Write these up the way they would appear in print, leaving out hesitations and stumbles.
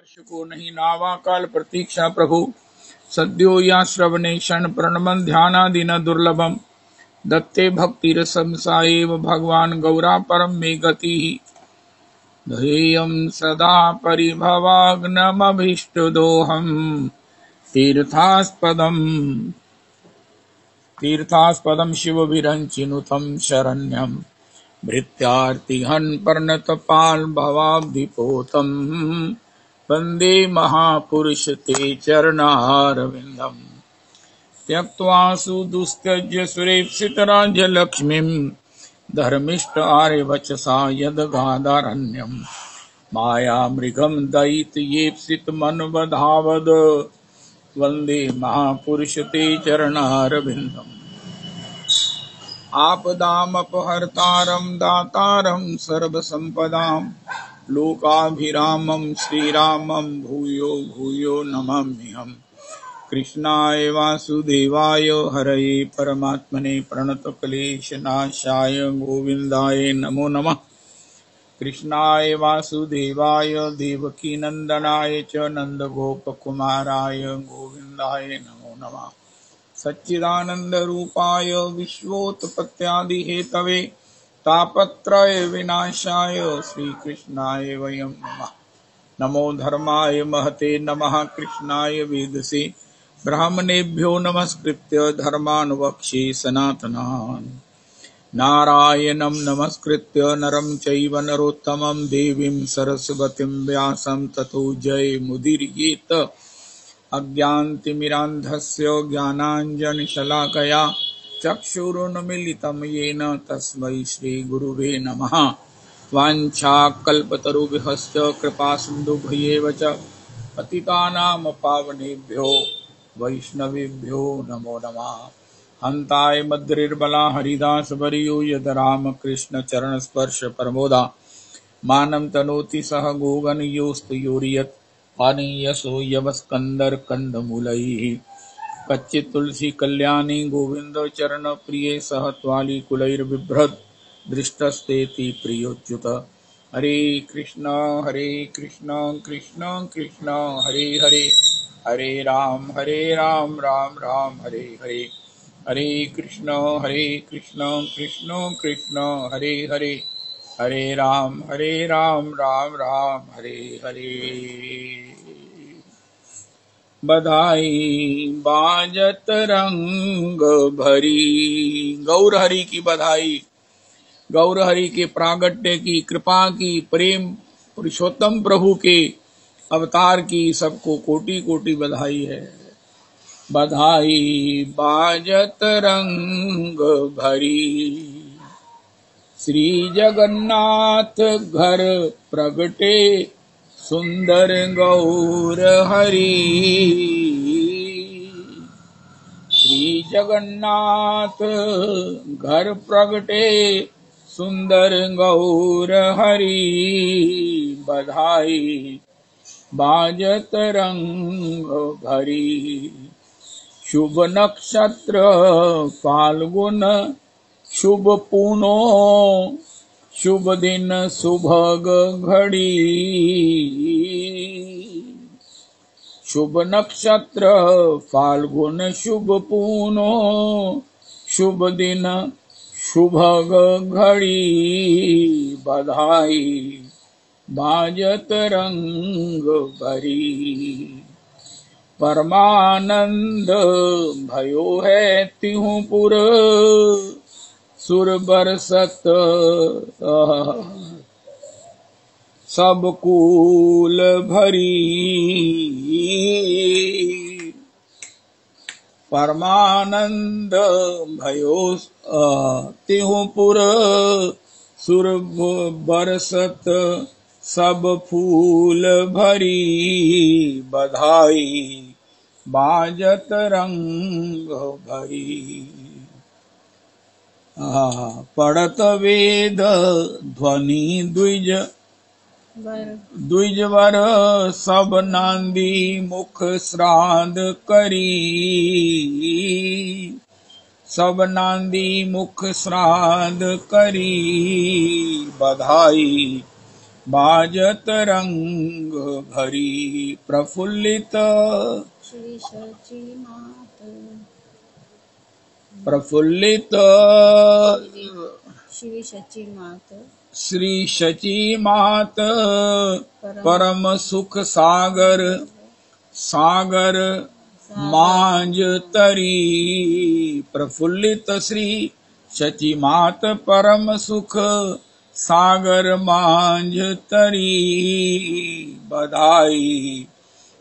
वर्ष को नहीं नावा काल प्रतीक्षा प्रभु सद्यो या श्रवणे क्षण प्रणमन ध्यानादिन दुर्लभम दत्ते भक्तिरसं साएव भगवान गौरा परम मे गति ध्येयं सदा परिभवाग्नमभीष्टदोहं तीर्थास्पदं शिवविरञ्चिनुतं शरण्यं भृत्यार्तिहन् पर्णतपाल भवाब्धिपोतं वन्दे महापुरुष ते चरणारविन्दम् त्यक्त्वा सुदुस्त्यज्य सुरेप्सितराज्यलक्ष्मीं धर्मिष्ठ आर्यवचसा यद्गादारण्यं मायामृगं दयितयेप्सितमन्वधावद वन्दे महापुरुष ते चरणारविन्दम् आपदामपहर्तारं दातारं सर्वसम्पदां लोकाभिरामं श्रीरामं भूयो भूयो नमाम्यहम् कृष्णाय वासुदेवाय हरये परमात्मने प्रणतक्लेशनाशाय गोविन्दाय नमो नमः। कृष्णाय वासुदेवाय देवकीनन्दनाय च नन्दगोपकुमाराय गोविन्दाय नमो नमः। सच्चिदानन्दरूपाय विश्वोत्पत्त्यादिहेतवे तापत्रय विनाशाय श्रीकृष्णाय वयं नमः। नमो धर्माय महते नमः। कृष्णाय वेदसे ब्राह्मणेभ्यो नमस्कृत्य धर्मान् सनातनान् नारायणं नमस्कृत्य नरं चैव नरोत्तमं देवीं सरस्वतीं व्यासं ततो जयमुदीरयेत। अज्ञानतिमिरान्धस्य ज्ञानाञ्जनशलाकया चक्षुरुन्मीलितं येन तस्मै श्रीगुरुवे नमः। वाञ्छाकल्पतरुभ्यश्च कृपासिन्धुभ्येव च पतितानां पावनेभ्यो वैष्णवेभ्यो नमो नमः। हन्ताय मद्रिर्बला हरिदास वरियो यद रामकृष्ण चरण स्पर्श परमोदा मानं तनोति सह गोगन योस्तयोर्यत् पानीयसो यवस्कन्दर कंदमूलैः कच्चित् तुलसी कल्याणी गोविंद चरण प्रिय सह त्वाली कुलैर्बिभ्रत् दृष्टस्तेति प्रियोच्युत। हरे कृष्ण कृष्ण कृष्ण हरे हरे हरे राम राम राम हरे हरे। हरे कृष्ण कृष्ण कृष्ण हरे हरे हरे राम राम राम हरे हरे। बधाई बाजत रंग भरी गौर हरि की बधाई। गौर हरि के प्रागट्य की कृपा की प्रेम पुरुषोत्तम प्रभु के अवतार की सबको कोटि कोटि बधाई है। बधाई बाजत रंग भरी श्री जगन्नाथ घर प्रगटे सुंदर गौर हरि। श्री जगन्नाथ घर प्रगटे सुंदर गौर हरि। बधाई बाजत रंग भरी शुभ नक्षत्र फाल्गुन शुभ पूनो शुभ दिन सुभग घड़ी। शुभ नक्षत्र फाल्गुन शुभ पूनो शुभ दिन शुभग घड़ी। बधाई बाजत रंग भरी परमानंद भयो है तिहु पुर सुर बरसत सब कूल भरी। परमानंद भयो तिहु पुर सुर बरसत सब फूल भरी। बधाई बाजत रंग भरी पढ़त वेद ध्वनि द्विजवर सब नांदी मुख श्राद्ध करी। सब नांदी मुख श्राद्ध करी। बधाई बाजत रंग भरी प्रफुल्लित, श्री शची मात प्रफुल्लित श्री शची मात श्री शची मात परम सुख सागर, सागर मांझ तरी। प्रफुल्लित श्री शची मात परम सुख सागर मांझ तरी। बधाई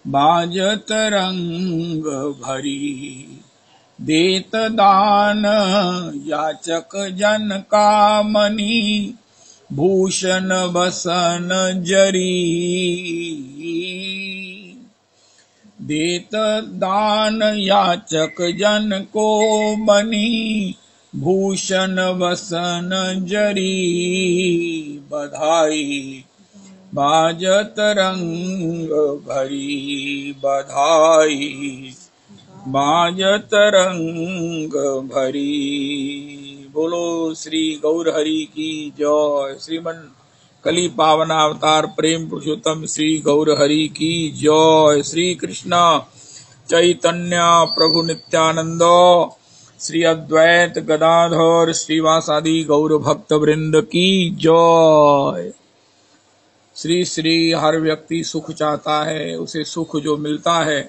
बाजत रंग भरी, देत दान याचक जन कामनी, भूषण बसन जरी। देत दान याचक जन को बनी, भूषण बसन जरी। बधाई बाजत रंग भरी, बधाई बाजत रंग भरी। बोलो श्री गौर हरि की जय। श्रीमन कली पावना अवतार प्रेम पुरुषोत्तम श्री गौर हरि की जय। श्री कृष्ण चैतन्य प्रभु नित्यानंद, श्री अद्वैत गदाधर श्रीवासादि गौर भक्त वृंद की जय। श्री श्री हर व्यक्ति सुख चाहता है, उसे सुख जो मिलता है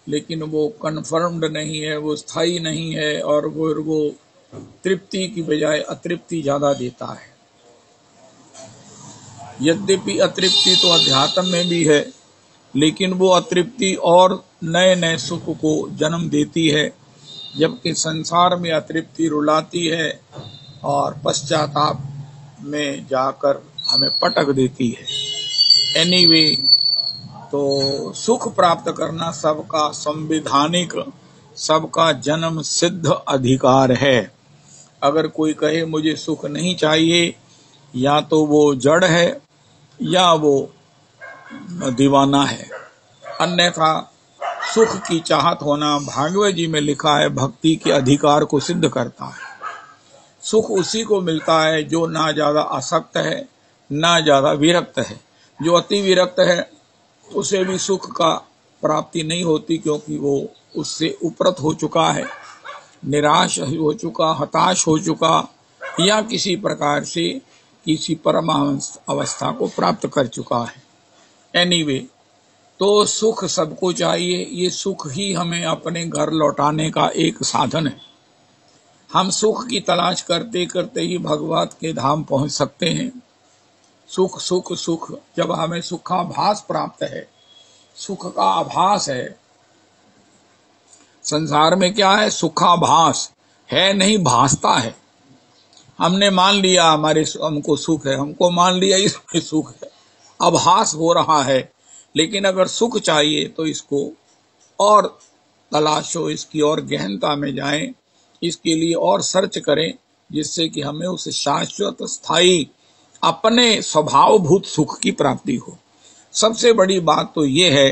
लेकिन वो कन्फर्म्ड नहीं है, वो स्थायी नहीं है, और वो तृप्ति की बजाय अतृप्ति ज्यादा देता है। यद्यपि अतृप्ति तो अध्यात्म में भी है, लेकिन वो अतृप्ति और नए नए सुख को जन्म देती है, जबकि संसार में अतृप्ति रुलाती है और पश्चाताप में जाकर हमें पटक देती है। एनीवे, तो सुख प्राप्त करना सबका संवैधानिक, सबका जन्म सिद्ध अधिकार है। अगर कोई कहे मुझे सुख नहीं चाहिए, या तो वो जड़ है या वो दीवाना है। अन्यथा सुख की चाहत होना, भागवत जी में लिखा है, भक्ति के अधिकार को सिद्ध करता है। सुख उसी को मिलता है जो ना ज्यादा आसक्त है, ना ज्यादा विरक्त है। जो अति विरक्त है उसे भी सुख का प्राप्ति नहीं होती, क्योंकि वो उससे उपरत हो चुका है, निराश हो चुका, हताश हो चुका, या किसी प्रकार से किसी परम अवस्था को प्राप्त कर चुका है। एनीवे, तो सुख सबको चाहिए। ये सुख ही हमें अपने घर लौटाने का एक साधन है। हम सुख की तलाश करते करते ही भगवत के धाम पहुंच सकते हैं। सुख सुख सुख, जब हमें सुखाभास प्राप्त है, सुख का आभास है। संसार में क्या है? सुखाभास है, नहीं भासता है। हमने मान लिया हमको सुख है, हमको मान लिया इसमें सुख है, आभास हो रहा है। लेकिन अगर सुख चाहिए तो इसको और तलाशो, इसकी और गहनता में जाएं, इसके लिए और सर्च करें, जिससे कि हमें उस शाश्वत स्थायी अपने स्वभावभूत सुख की प्राप्ति हो। सबसे बड़ी बात तो ये है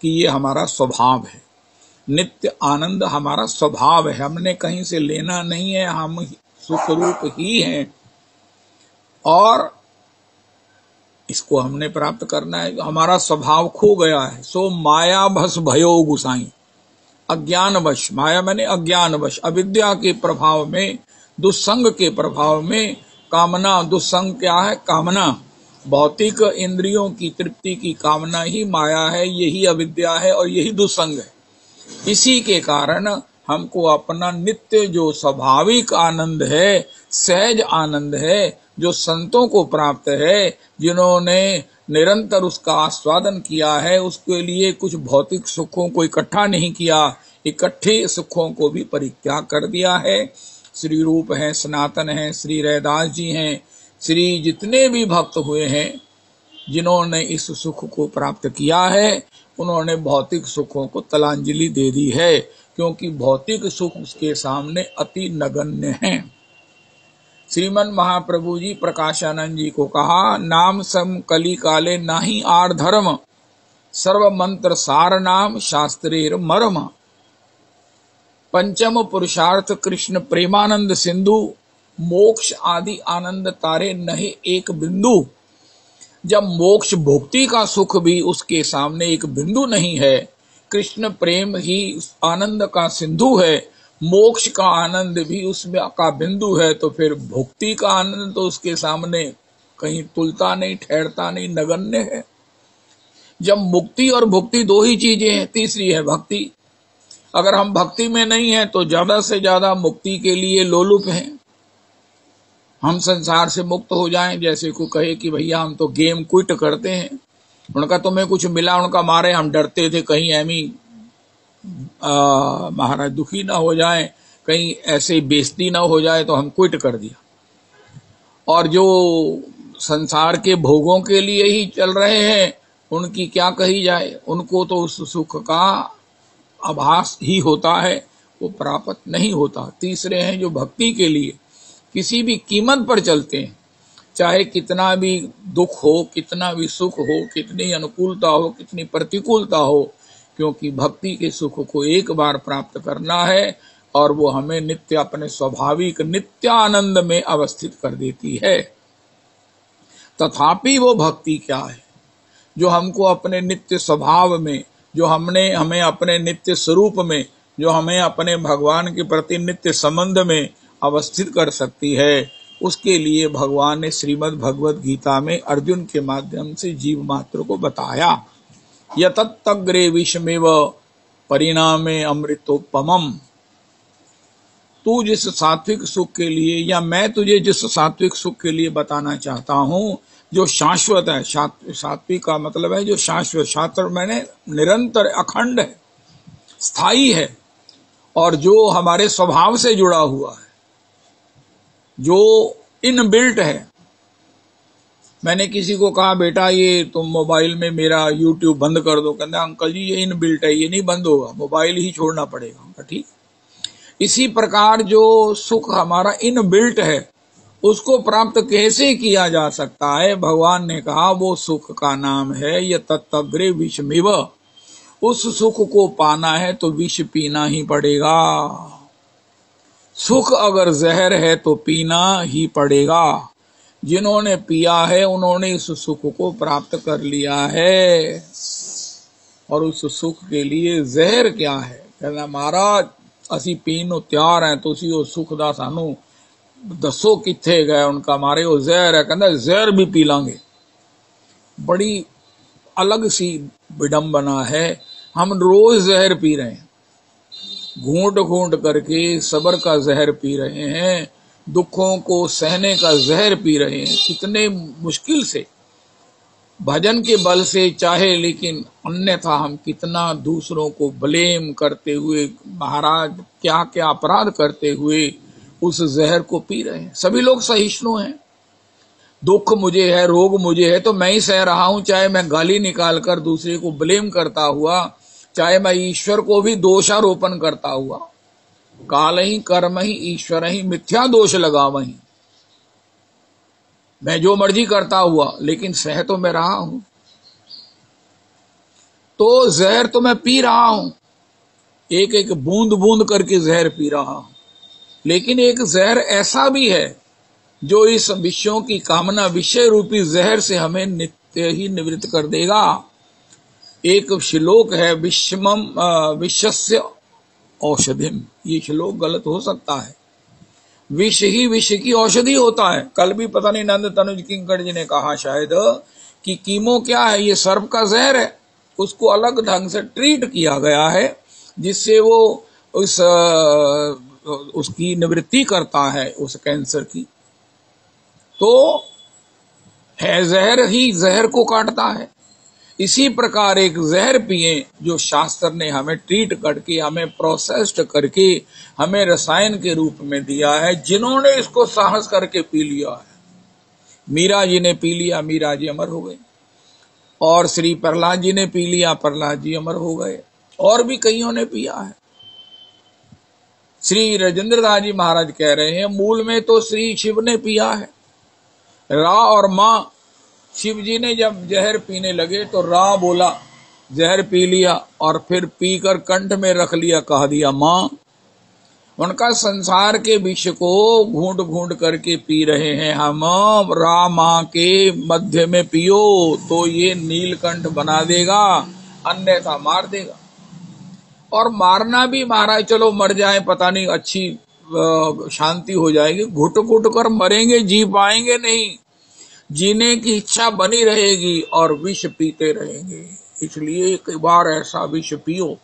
कि ये हमारा स्वभाव है। नित्य आनंद हमारा स्वभाव है, हमने कहीं से लेना नहीं है, हम सुख रूप ही हैं और इसको हमने प्राप्त करना है। हमारा स्वभाव खो गया है। सो माया भस भयो गुसाई, अज्ञानवश, माया मैंने अज्ञानवश, अविद्या के प्रभाव में, दुस्संग के प्रभाव में, कामना, दुस्संग क्या है? कामना, भौतिक इंद्रियों की तृप्ति की कामना ही माया है, यही अविद्या है और यही दुस्संग है। इसी के कारण हमको अपना नित्य जो स्वाभाविक आनंद है, सहज आनंद है, जो संतों को प्राप्त है, जिन्होंने निरंतर उसका आस्वादन किया है, उसके लिए कुछ भौतिक सुखों को इकट्ठा नहीं किया, इकट्ठे सुखों को भी परित्याग कर दिया है। श्री रूप है, सनातन है, श्री रैदास जी हैं, श्री जितने भी भक्त हुए हैं, जिन्होंने इस सुख को प्राप्त किया है, उन्होंने भौतिक सुखों को तलांजलि दे दी है, क्योंकि भौतिक सुख उसके सामने अति नगण्य हैं। श्रीमन महाप्रभु जी प्रकाशानंद जी को कहा, नाम सम कली काले नाही आर धर्म, सर्व मंत्र सार नाम शास्त्रेर मर्म। पंचम पुरुषार्थ कृष्ण प्रेमानंद सिंधु, मोक्ष आदि आनंद तारे नहीं एक बिंदु। जब मोक्ष भुक्ति का सुख भी उसके सामने एक बिंदु नहीं है, कृष्ण प्रेम ही आनंद का सिंधु है, मोक्ष का आनंद भी उसमें का बिंदु है, तो फिर भुक्ति का आनंद तो उसके सामने कहीं तुलता नहीं, ठहरता नहीं, नगण्य है। जब मुक्ति और भुक्ति दो ही चीजें हैं, तीसरी है भक्ति। अगर हम भक्ति में नहीं हैं तो ज्यादा से ज्यादा मुक्ति के लिए लोलुप हैं, हम संसार से मुक्त हो जाएं। जैसे कोई कहे कि भैया हम तो गेम क्विट करते हैं, उनका तुम्हें कुछ मिला, उनका मारे हम डरते थे कहीं एमी महाराज दुखी ना हो जाए, कहीं ऐसे बेइज्जती ना हो जाए, तो हम क्विट कर दिया। और जो संसार के भोगों के लिए ही चल रहे हैं, उनकी क्या कही जाए, उनको तो उस सुख का आभास ही होता है, वो प्राप्त नहीं होता। तीसरे हैं जो भक्ति के लिए किसी भी कीमत पर चलते हैं, चाहे कितना भी दुख हो, कितना भी सुख हो, कितनी अनुकूलता हो, कितनी प्रतिकूलता हो, क्योंकि भक्ति के सुख को एक बार प्राप्त करना है और वो हमें नित्य अपने स्वाभाविक नित्य आनंद में अवस्थित कर देती है। तथापि वो भक्ति क्या है जो हमको अपने नित्य स्वभाव में, जो हमें अपने नित्य स्वरूप में, जो हमें अपने भगवान के प्रति नित्य संबंध में अवस्थित कर सकती है। उसके लिए भगवान ने श्रीमद् भगवद गीता में अर्जुन के माध्यम से जीव मात्र को बताया, यतत्तग्रे विषमेव परिणामे अमृतोपमम्। तू जिस सात्विक सुख के लिए, या मैं तुझे जिस सात्विक सुख के लिए बताना चाहता हूं, जो शाश्वत है, सात्विक का मतलब है जो शाश्वत, शास्त्र मैंने निरंतर, अखंड है, स्थायी है, और जो हमारे स्वभाव से जुड़ा हुआ है, जो इनबिल्ट है। मैंने किसी को कहा बेटा ये तुम मोबाइल में मेरा यूट्यूब बंद कर दो, कहते अंकल जी ये इनबिल्ट है, ये नहीं बंद होगा, मोबाइल ही छोड़ना पड़ेगा। ठीक, इसी प्रकार जो सुख हमारा इनबिल्ट है उसको प्राप्त कैसे किया जा सकता है, भगवान ने कहा वो सुख का नाम है ये तत्तग्रे विषमिव। उस सुख को पाना है तो विष पीना ही पड़ेगा। सुख अगर जहर है तो पीना ही पड़ेगा। जिन्होंने पिया है उन्होंने इस सुख को प्राप्त कर लिया है। और उस सुख के लिए जहर क्या है, कहना महाराज असी पीनो तैयार हैं, तुसी वो सुख दा सानू दसो किथे गए, उनका मारे वो जहर है, कहना जहर भी पी लांगे। बड़ी अलग सी विडंबना है, हम रोज जहर पी रहे हैं, घूंट घूंट करके सब्र का जहर पी रहे हैं, दुखों को सहने का जहर पी रहे हैं, कितने मुश्किल से, भजन के बल से चाहे, लेकिन अन्यथा हम कितना दूसरों को ब्लेम करते हुए, महाराज क्या क्या अपराध करते हुए उस जहर को पी रहे हैं। सभी लोग सहिष्णु हैं, दुख मुझे है, रोग मुझे है तो मैं ही सह रहा हूं, चाहे मैं गाली निकालकर दूसरे को ब्लेम करता हुआ, चाहे मैं ईश्वर को भी दोषारोपण करता हुआ, काल ही कर्म ही ईश्वर ही मिथ्या दोष लगा वहीं, मैं जो मर्जी करता हुआ, लेकिन सह तो मैं रहा हूं। तो जहर तो मैं पी रहा हूं, एक एक बूंद बूंद करके जहर पी रहा हूं, लेकिन एक जहर ऐसा भी है जो इस विषयों की कामना, विषय रूपी जहर से हमें नित्य ही निवृत्त कर देगा। एक श्लोक है विषमम विषस्य औषधिम, ये श्लोक गलत हो सकता है, विष ही विष की औषधि होता है। कल भी पता नहीं नंद तनुज किंकर जी ने कहा शायद कि कीमो क्या है, ये सर्प का जहर है, उसको अलग ढंग से ट्रीट किया गया है जिससे वो उसकी निवृत्ति करता है, उस कैंसर की। तो है जहर ही जहर को काटता है। इसी प्रकार एक जहर पिए जो शास्त्र ने हमें ट्रीट करके, हमें प्रोसेस्ड करके, हमें रसायन के रूप में दिया है, जिन्होंने इसको साहस करके पी लिया है। मीरा जी ने पी लिया, मीरा जी अमर हो गए, और श्री प्रहलाद जी ने पी लिया, प्रहलाद जी अमर हो गए, और भी कईयों ने पिया है। श्री राजेंद्रदास जी महाराज कह रहे हैं मूल में तो श्री शिव ने पिया है। रा और माँ, शिव जी ने जब जहर पीने लगे तो रा बोला, जहर पी लिया, और फिर पीकर कंठ में रख लिया, कह दिया माँ। उनका संसार के विष को घूंट घूंट करके पी रहे हैं हम। रामा के मध्य में पियो तो ये नीलकंठ बना देगा, अन्यथा मार देगा। और मारना भी महाराज चलो मर जाए, पता नहीं अच्छी शांति हो जाएगी, घुट घुट कर मरेंगे, जी पाएंगे नहीं। जीने की इच्छा बनी रहेगी और विष पीते रहेंगे। इसलिए एक बार ऐसा विष पियो।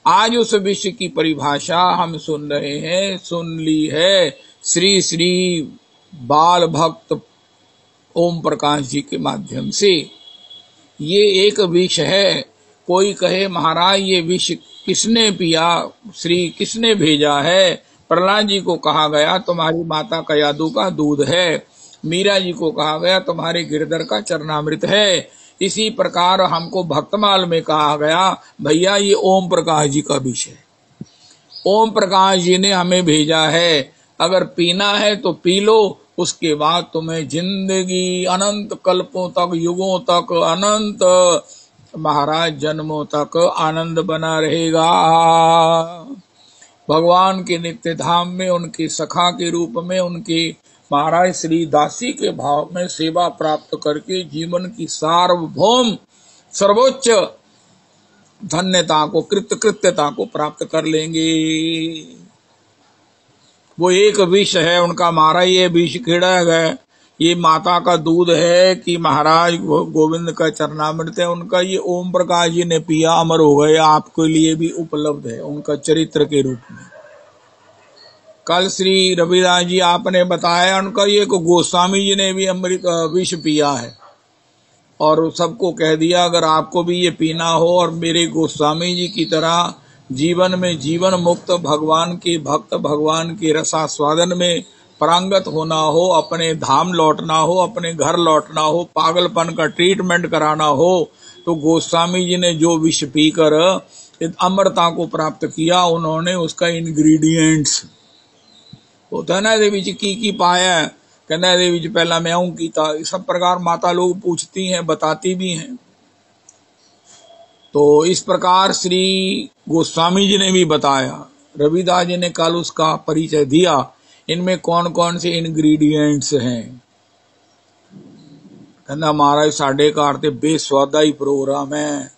आज उस विष की परिभाषा हम सुन रहे हैं, सुन ली है श्री श्री बाल भक्त ओम प्रकाश जी के माध्यम से। ये एक विष है। कोई कहे महाराज ये विष किसने पिया, श्री किसने भेजा है? प्रहलाद जी को कहा गया तुम्हारी माता का यादू का दूध है, मीरा जी को कहा गया तुम्हारे गिरधर का चरणामृत है। इसी प्रकार हमको भक्तमाल में कहा गया भैया ये ओम प्रकाश जी का विष है, ओम प्रकाश जी ने हमें भेजा है, अगर पीना है तो पी लो, उसके बाद तुम्हें जिंदगी अनंत कल्पों तक, युगों तक, अनंत महाराज जन्मों तक आनंद बना रहेगा। भगवान के नित्य धाम में उनके सखा के रूप में, उनके महाराज श्री दासी के भाव में सेवा प्राप्त करके जीवन की सार्वभौम सर्वोच्च धन्यता को, कृत्यता को प्राप्त कर लेंगे। वो एक विष है उनका, महाराज ये विष खेड़ा है, ये माता का दूध है कि महाराज गोविंद का चरणामृत है। उनका ये ओम प्रकाश जी ने पिया, अमर हो गए, आपके लिए भी उपलब्ध है उनका चरित्र के रूप में। कल श्री रविदास जी आपने बताया उनका ये गोस्वामी जी ने भी अमृत विष पिया है और सबको कह दिया अगर आपको भी ये पीना हो और मेरे गोस्वामी जी की तरह जीवन में जीवन मुक्त भगवान के भक्त, भगवान के रसास्वादन में प्रांगत होना हो, अपने धाम लौटना हो, अपने घर लौटना हो, पागलपन का ट्रीटमेंट कराना हो, तो गोस्वामी जी ने जो विष पीकर अमरता को प्राप्त किया, उन्होंने उसका इंग्रेडिएंट्स होता है ना देवी जी की पाया, कहना देवी जी पहला मैं हूं कीता, इस सब प्रकार माता लोग पूछती हैं, बताती भी हैं। तो इस प्रकार श्री गोस्वामी जी ने भी बताया, रविदास जी ने कल उसका परिचय दिया, इनमें कौन कौन से इंग्रेडिएंट्स हैं। कहना महाराज साढ़े कार ते बेस्वादा ही प्रोग्राम है।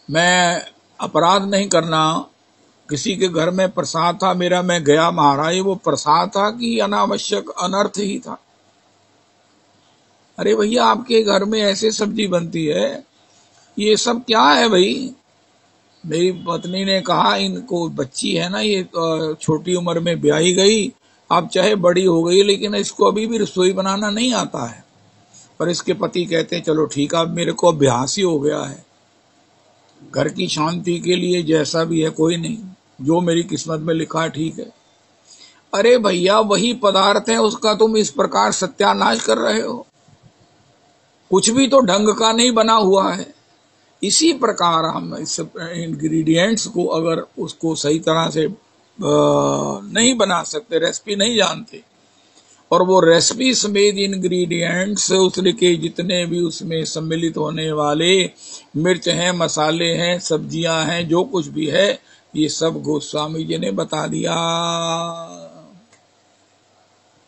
मैं अपराध नहीं करना, किसी के घर में प्रसाद था मेरा, मैं गया महाराज, वो प्रसाद था कि अनावश्यक अनर्थ ही था। अरे भैया आपके घर में ऐसे सब्जी बनती है, ये सब क्या है भाई? मेरी पत्नी ने कहा इनको बच्ची है ना, ये छोटी उम्र में ब्याही गई, अब चाहे बड़ी हो गई लेकिन इसको अभी भी रसोई बनाना नहीं आता है। पर इसके पति कहते हैं चलो ठीक है, अब मेरे को अभ्यास ही हो गया है, घर की शांति के लिए जैसा भी है कोई नहीं, जो मेरी किस्मत में लिखा है ठीक है। अरे भैया वही पदार्थ है, उसका तुम इस प्रकार सत्यानाश कर रहे हो, कुछ भी तो ढंग का नहीं बना हुआ है। इसी प्रकार हम इस इंग्रेडिएंट्स को अगर उसको सही तरह से नहीं बना सकते, रेसिपी नहीं जानते, और वो रेसिपी समेत इंग्रेडिएंट्स उसके जितने भी उसमें सम्मिलित होने वाले मिर्च हैं, मसाले हैं, सब्जियां हैं, जो कुछ भी है, ये सब गोस्वामी जी ने बता दिया।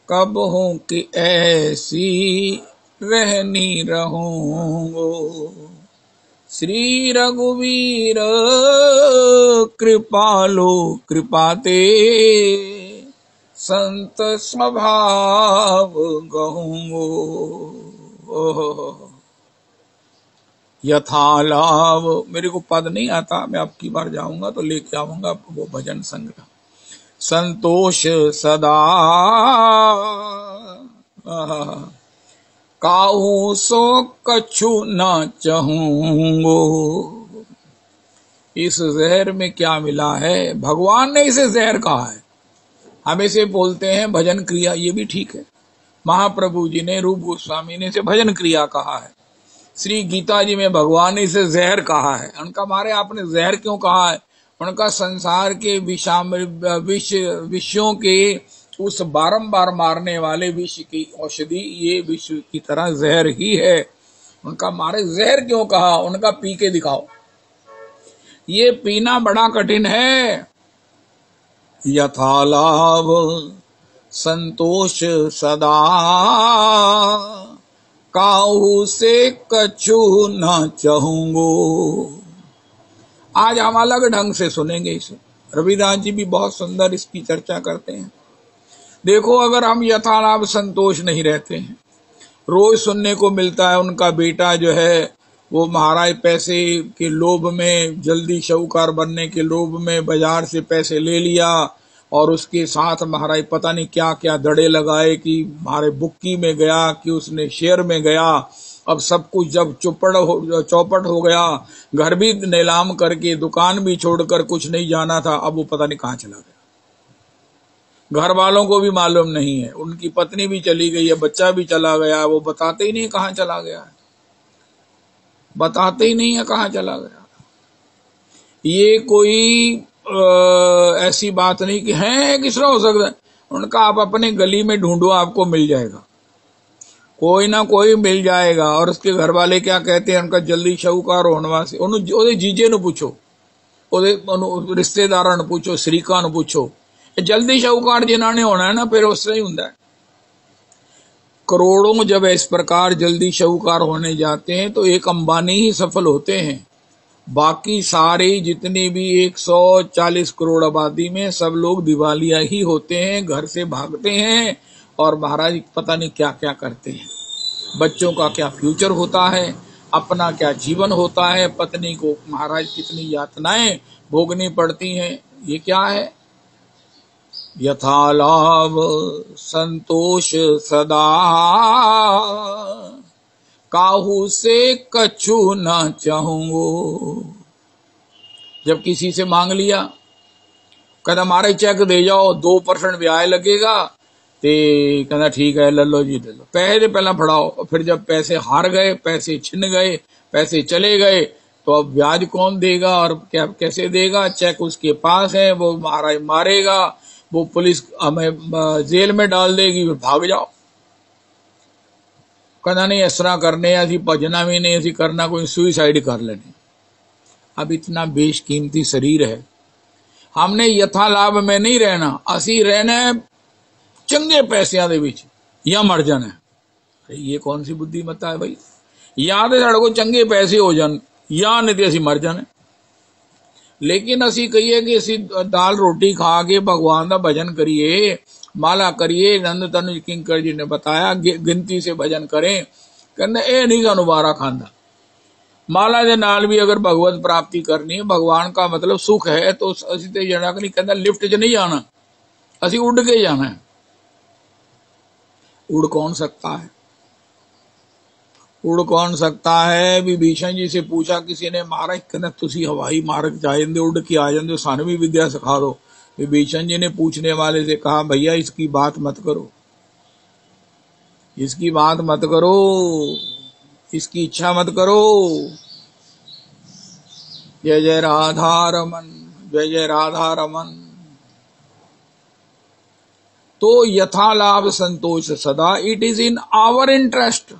कब हूं कि ऐसी रहनी रहूं, श्री रघुवीर कृपालो कृपाते, संत स्वभाव गहूंगो, यथालाव। मेरे को पद नहीं आता, मैं अब की बार जाऊंगा तो लेके आऊंगा वो भजन संग्रह। संतोष सदा काहू सो कछु न चाहूंगो। इस जहर में क्या मिला है? भगवान ने इसे जहर कहा है। हम इसे बोलते हैं भजन क्रिया, ये भी ठीक है। महाप्रभु जी ने, रूप गोस्वामी ने इसे भजन क्रिया कहा है। श्री गीता जी में भगवान ने इसे जहर कहा है। उनका मारे आपने जहर क्यों कहा है? उनका संसार के विषयों के उस बारंबार मारने वाले विष की औषधि ये विष की तरह जहर ही है। उनका मारे जहर क्यों कहा? उनका पी के दिखाओ। ये पीना बड़ा कठिन है। यथा लाभ संतोष सदा, काहू से कछु न चाहूंगो। आज हम अलग ढंग से सुनेंगे इसे। रविदास जी भी बहुत सुंदर इसकी चर्चा करते हैं। देखो, अगर हम यथालाभ संतोष नहीं रहते हैं, रोज सुनने को मिलता है उनका बेटा जो है वो महाराज पैसे के लोभ में, जल्दी शाहूकार बनने के लोभ में बाजार से पैसे ले लिया और उसके साथ महाराज पता नहीं क्या क्या दड़े लगाए कि महाराज बुक्की में गया कि उसने शेयर में गया। अब सब कुछ जब चौपट हो गया, घर भी नीलाम करके दुकान भी छोड़कर कुछ नहीं जाना था, अब वो पता नहीं कहाँ चला गया। घर वालों को भी मालूम नहीं है, उनकी पत्नी भी चली गई है, बच्चा भी चला गया, वो बताते ही नहीं कहाँ चला गया है, बताते ही नहीं है कहाँ चला गया। ये कोई ऐसी बात नहीं कि है किस तरह हो सकता है। उनका आप अपने गली में ढूंढो, आपको मिल जाएगा, कोई ना कोई मिल जाएगा। और उसके घर वाले क्या कहते हैं, उनका जल्दी शाहूकार होने से ਉਹਦੇ जीजे ਨੂੰ पूछो, ਉਹਦੇ रिश्तेदारां ਨੂੰ पूछो, शरीकां ਨੂੰ पूछो, जल्दी शाहूकार जिन्होंने होना है ना, फिर उससे ही होता है। करोड़ों जब इस प्रकार जल्दी शाहूकार होने जाते हैं तो एक अंबानी ही सफल होते हैं, बाकी सारे जितने भी 140 करोड़ आबादी में सब लोग दिवालिया ही होते हैं, घर से भागते हैं और महाराज पता नहीं क्या क्या करते हैं। बच्चों का क्या फ्यूचर होता है, अपना क्या जीवन होता है, पत्नी को महाराज कितनी यातनाएं भोगनी पड़ती हैं। ये क्या है? यथालाभ संतोष सदा, काहू से कछु न चाहूंगो। जब किसी से मांग लिया, कहता हमारे चेक दे जाओ, 2% ब्याज लगेगा, ते कहता ठीक है ले लो जी ले लो, पैसे पहला फड़ाओ। फिर जब पैसे हार गए, पैसे छिन गए, पैसे चले गए, तो अब ब्याज कौन देगा और क्या कैसे देगा? चेक उसके पास है, वो महाराज मारेगा, वो पुलिस हमें जेल में डाल देगी, फिर भाग जाओ। कहना नहीं इस तरह करने, असी भजना भी नहीं, असी करना कोई सुइसाइड कर लेने। अब इतना बेशकीमती शरीर है, हमने यथा लाभ में नहीं रहना, असी रहना है चंगे पैसियां दे विच या मर जाना है। ये कौन सी बुद्धिमत्ता है भाई? या तो साढ़े को चंगे पैसे हो जान, या नहीं तो असी मर जाना। लेकिन असी कहिए कि असी दाल रोटी खा के भगवान का भजन करिए, माला करिए। नंद तनुज किंकर जी ने बताया गिनती से भजन करें, कहते ए नहीं सानू वारा खांदा। माला के नाल भी अगर भगवत प्राप्ति करनी है, भगवान का मतलब सुख है, तो असी तो जाना नहीं, कहता लिफ्ट च नहीं जाना, असी उड़ के जाना है। उड़ कौन सकता है? उड़ कौन सकता है? विभीषण जी से पूछा किसी ने, महाराज कहना तुसी हवाई मार्ग जा जाते, उड़ के आ जाते, सानू भी विद्या सिखा दो। विभीषण जी ने पूछने वाले से कहा, भैया इसकी बात मत करो, इसकी बात मत करो, इसकी इच्छा मत करो। जय जय राधा रमन, जय जय राधा रमन। तो यथा लाभ संतोष सदा, it is in our interest.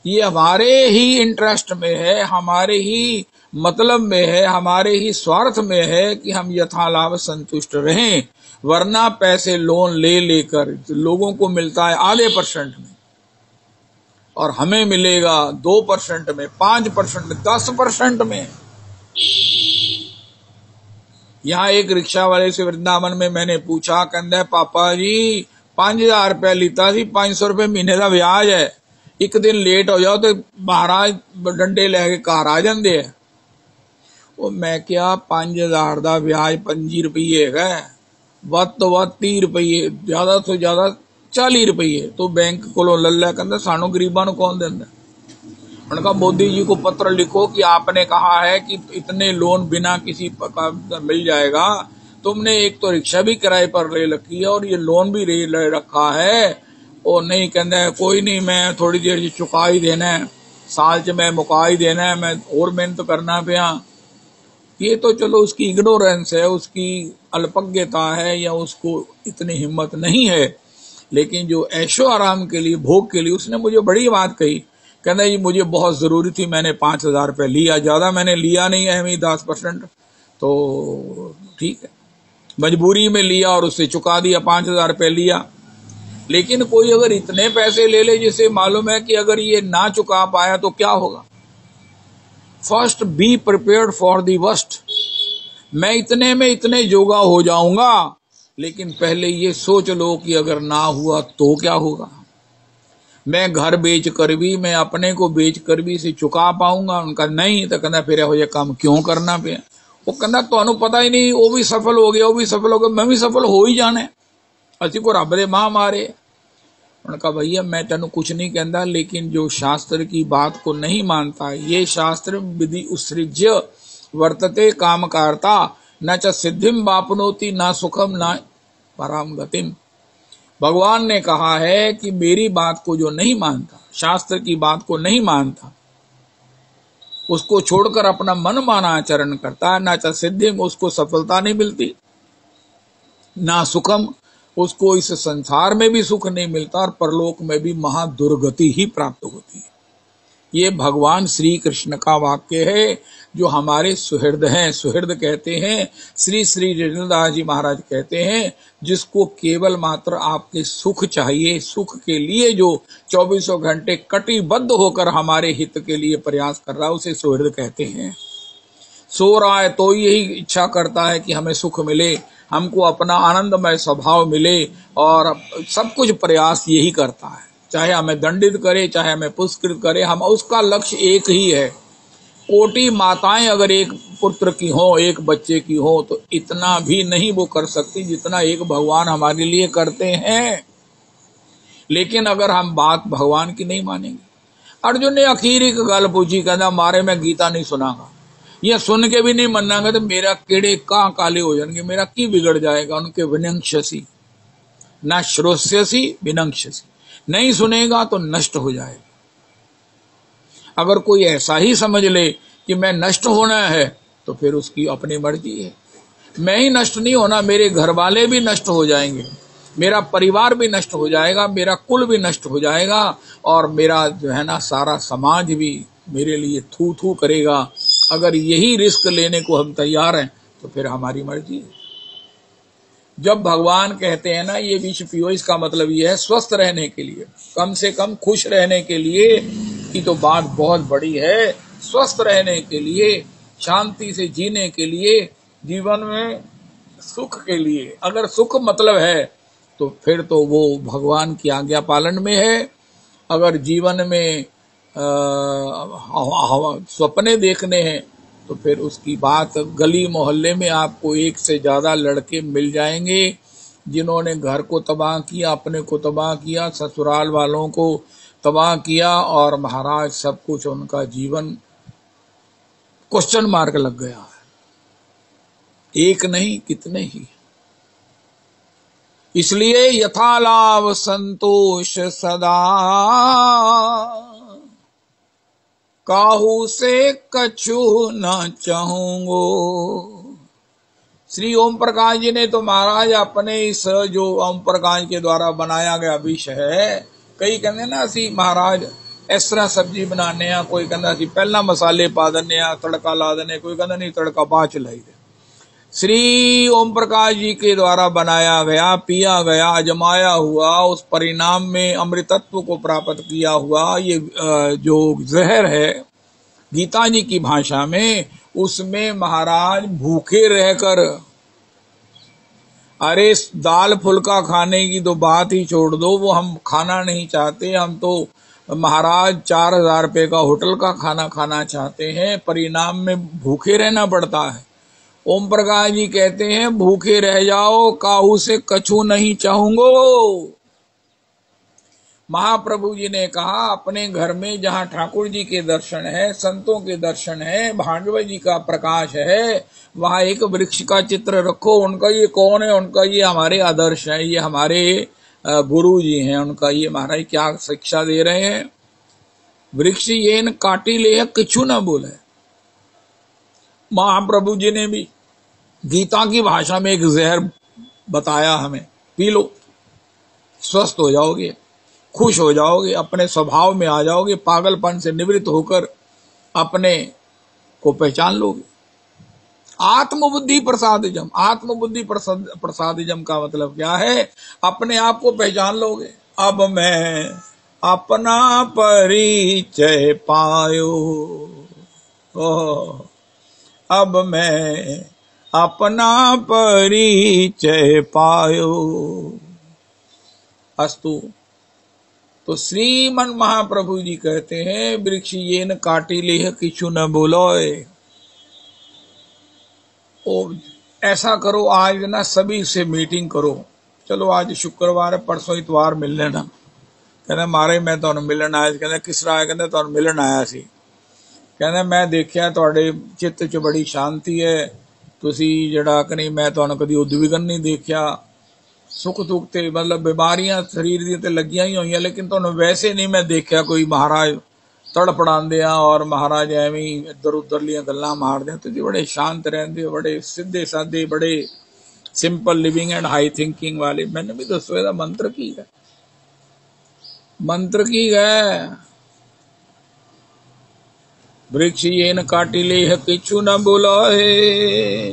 ये हमारे ही इंटरेस्ट में है, हमारे ही मतलब में है, हमारे ही स्वार्थ में है कि हम यथालाभ संतुष्ट रहें। वरना पैसे लोन ले लेकर लोगों को मिलता है आधे % में, और हमें मिलेगा 2% में, 5% में, 10% में। यहाँ एक रिक्शा वाले से वृंदावन में मैंने पूछा, कहता है पापा जी 5000 रुपया लीता सी, 500 रुपये महीने का ब्याज है, एक दिन लेट हो जाओ तो महाराज डंडे लेके घर आ जाते हैं। वो मैं क्या 5000 का ब्याज 25 रुपये है, ਵੱਧ ਤੋਂ ਵੱਧ 30 रुपये, ज्यादा तो ज्यादा 40 रुपये तो बैंक को ले लिया। कहता सानू गरीबां नूं कौन देंदा? उन्होंने कहा मोदी जी को पत्र लिखो कि आपने कहा है कि इतने लोन बिना किसी मिल जाएगा, तुमने एक तो रिक्शा भी किराए पर ले रखी है और ये लोन भी ले रखा है। और नहीं कहता है कोई नहीं, मैं थोड़ी देर चुका ही देना है, साल च मैं मुका ही देना है, मैं और मेहनत करना पिया। ये तो चलो उसकी इग्नोरेंस है, उसकी अल्पज्ञता है, या उसको इतनी हिम्मत नहीं है। लेकिन जो ऐशो आराम के लिए, भोग के लिए, उसने मुझे बड़ी बात कही कहना जी मुझे बहुत जरूरी थी, मैंने 5,000 रुपये लिया, ज्यादा मैंने लिया नहीं है, हमें 10%, तो ठीक है, मजबूरी में लिया और उससे चुका दिया, 5,000 रुपये लिया। लेकिन कोई अगर इतने पैसे ले ले जिसे मालूम है कि अगर ये ना चुका पाया तो क्या होगा? First be prepared for the worst. मैं इतने में इतने जोगा हो जाऊंगा, लेकिन पहले ये सोच लो कि अगर ना हुआ तो क्या होगा। मैं घर बेच कर भी, मैं अपने को बेच कर भी इसे चुका पाऊंगा? उनका नहीं, तो कहना फिर ये काम क्यों करना पे। वो कहना तो पता ही नहीं, वो भी सफल हो गया, वो भी सफल हो गया, मैं भी सफल हो ही जाने, असी को रब दे मां मारे। उनका भैया मैं तेन कुछ नहीं कहता, लेकिन जो शास्त्र की बात को नहीं मानता, ये शास्त्र विधि उत्सृज्य वर्तते कामकारता, न च सिद्धिम वापनोति न सुखम न पराम गतिम। भगवान ने कहा है कि मेरी बात को जो नहीं मानता, शास्त्र की बात को नहीं मानता, उसको छोड़कर अपना मन माना आचरण करता है, न च सिद्धिम, उसको सफलता नहीं मिलती, ना सुखम, उसको इस संसार में भी सुख नहीं मिलता और परलोक में भी महादुर्गति ही प्राप्त होती है। ये भगवान श्री कृष्ण का वाक्य है, जो हमारे सुहृद हैं। सुहृद कहते हैं, श्री श्री ऋषिदास जी महाराज कहते हैं, जिसको केवल मात्र आपके सुख चाहिए, सुख के लिए जो 24 घंटे कटिबद्ध होकर हमारे हित के लिए प्रयास कर रहा है, उसे सुहृद कहते हैं। सो रहा है तो यही इच्छा करता है कि हमें सुख मिले, हमको अपना आनंदमय स्वभाव मिले, और सब कुछ प्रयास यही करता है, चाहे हमें दंडित करे, चाहे हमें पुरस्कृत करे, हम उसका लक्ष्य एक ही है। कोटि माताएं अगर एक पुत्र की हो, एक बच्चे की हो, तो इतना भी नहीं वो कर सकती जितना एक भगवान हमारे लिए करते हैं। लेकिन अगर हम बात भगवान की नहीं मानेंगे, अर्जुन ने आखिर एक गल पूछी, कहना मारे मैं गीता नहीं सुनागा, ये सुन के भी नहीं मनांगा तो मेरा केड़े कहाँ काले हो जाएंगे, मेरा की बिगड़ जाएगा। उनके विनंक्षसी न श्रोष्यसी विनंक्षसी, नहीं सुनेगा तो नष्ट हो जाएगा। अगर कोई ऐसा ही समझ ले कि मैं नष्ट होना है, तो फिर उसकी अपनी मर्जी है। मैं ही नष्ट नहीं होना, मेरे घर वाले भी नष्ट हो जाएंगे, मेरा परिवार भी नष्ट हो जाएगा, मेरा कुल भी नष्ट हो जाएगा, और मेरा जो है ना सारा समाज भी मेरे लिए थू थू करेगा। अगर यही रिस्क लेने को हम तैयार हैं, तो फिर हमारी मर्जी है। जब भगवान कहते हैं ना ये विष पियो, इसका मतलब ये है स्वस्थ रहने के लिए, कम से कम खुश रहने के लिए की तो बात बहुत बड़ी है। स्वस्थ रहने के लिए, शांति से जीने के लिए, जीवन में सुख के लिए, अगर सुख मतलब है तो फिर तो वो भगवान की आज्ञा पालन में है। अगर जीवन में सपने देखने हैं, तो फिर उसकी बात, गली मोहल्ले में आपको एक से ज्यादा लड़के मिल जाएंगे जिन्होंने घर को तबाह किया, अपने को तबाह किया, ससुराल वालों को तबाह किया, और महाराज सब कुछ उनका जीवन क्वेश्चन मार्क लग गया है। एक नहीं कितने ही। इसलिए यथालाभ संतोष सदा, काहू से कछु न चाहूंगो। श्री ओम प्रकाश जी ने तो महाराज अपने इस जो ओम प्रकाश के द्वारा बनाया गया विष है, कई कहते ना असी महाराज इस तरह सब्जी बनाने आ, कोई कहता असी पहला मसाले पा देने आ, तड़का ला देने, कोई कहता नहीं तड़का बाद च लाई दे। श्री ओम प्रकाश जी के द्वारा बनाया गया, पिया गया, अजमाया हुआ, उस परिणाम में अमृतत्व को प्राप्त किया हुआ ये जो जहर है गीता जी की भाषा में, उसमें महाराज भूखे रहकर, अरे दाल फुल्का खाने की तो बात ही छोड़ दो, वो हम खाना नहीं चाहते, हम तो महाराज 4,000 रुपये का होटल का खाना खाना चाहते हैं, परिणाम में भूखे रहना पड़ता है। ओम प्रकाश जी कहते हैं भूखे रह जाओ, काहू से कछु नहीं चाहूंगो। महाप्रभु जी ने कहा अपने घर में जहाँ ठाकुर जी के दर्शन है, संतों के दर्शन है, भागवत जी का प्रकाश है, वहां एक वृक्ष का चित्र रखो। उनका ये कौन है? उनका ये हमारे आदर्श है, ये हमारे गुरु जी हैं। उनका ये महाराज क्या शिक्षा दे रहे हैं, वृक्ष ये न काटी ले किछु न बोले। महाप्रभु जी ने भी गीता की भाषा में एक जहर बताया हमें, पी लो स्वस्थ हो जाओगे। खुश हो जाओगे, अपने स्वभाव में आ जाओगे, पागलपन से निवृत्त होकर अपने को पहचान लोगे। आत्मबुद्धि प्रसादिजम, आत्मबुद्धि प्रसादिजम का मतलब क्या है? अपने आप को पहचान लोगे। अब मैं अपना परिचय पायो, ओह, अब मैं अपना परिचय पायो। अस्तु। तो श्रीमन महाप्रभु जी कहते हैं, वृक्ष ये न काटी लेह किछु न बोलोए। ओ ऐसा करो, आज ना सभी से मीटिंग करो। चलो आज शुक्रवार है, परसों इतवार मिल लेना। कहना मारे मैं तुहानू मिलन आया। कहना किस तरह आया? कहना तुहानू मिलन आया सी। कहना मैं देखिया तुहाडे चित्त च बड़ी शांति है, तुसी जड़ा कि नहीं, मैं तुहानू कदी उद्विग्न नहीं देखिया। सुख दुख ते मतलब बीमारियां शरीर दी ते लगियां ही होईयां, लेकिन तुहानू वैसे नहीं मैं देखिया कोई महाराज तड़पड़ांदे आ और महाराज एवें ही इधर उधर लियां गल्लां मारदे आ। तुसीं बड़े शांत रहंदे हो, बड़े सीधे साधे, बड़े simple living and high thinking वाले। मैंने भी दसो इहदा मंत्र की है? मंत्र की है? वृक्ष ये न काटी लेह किछु न बुलाए।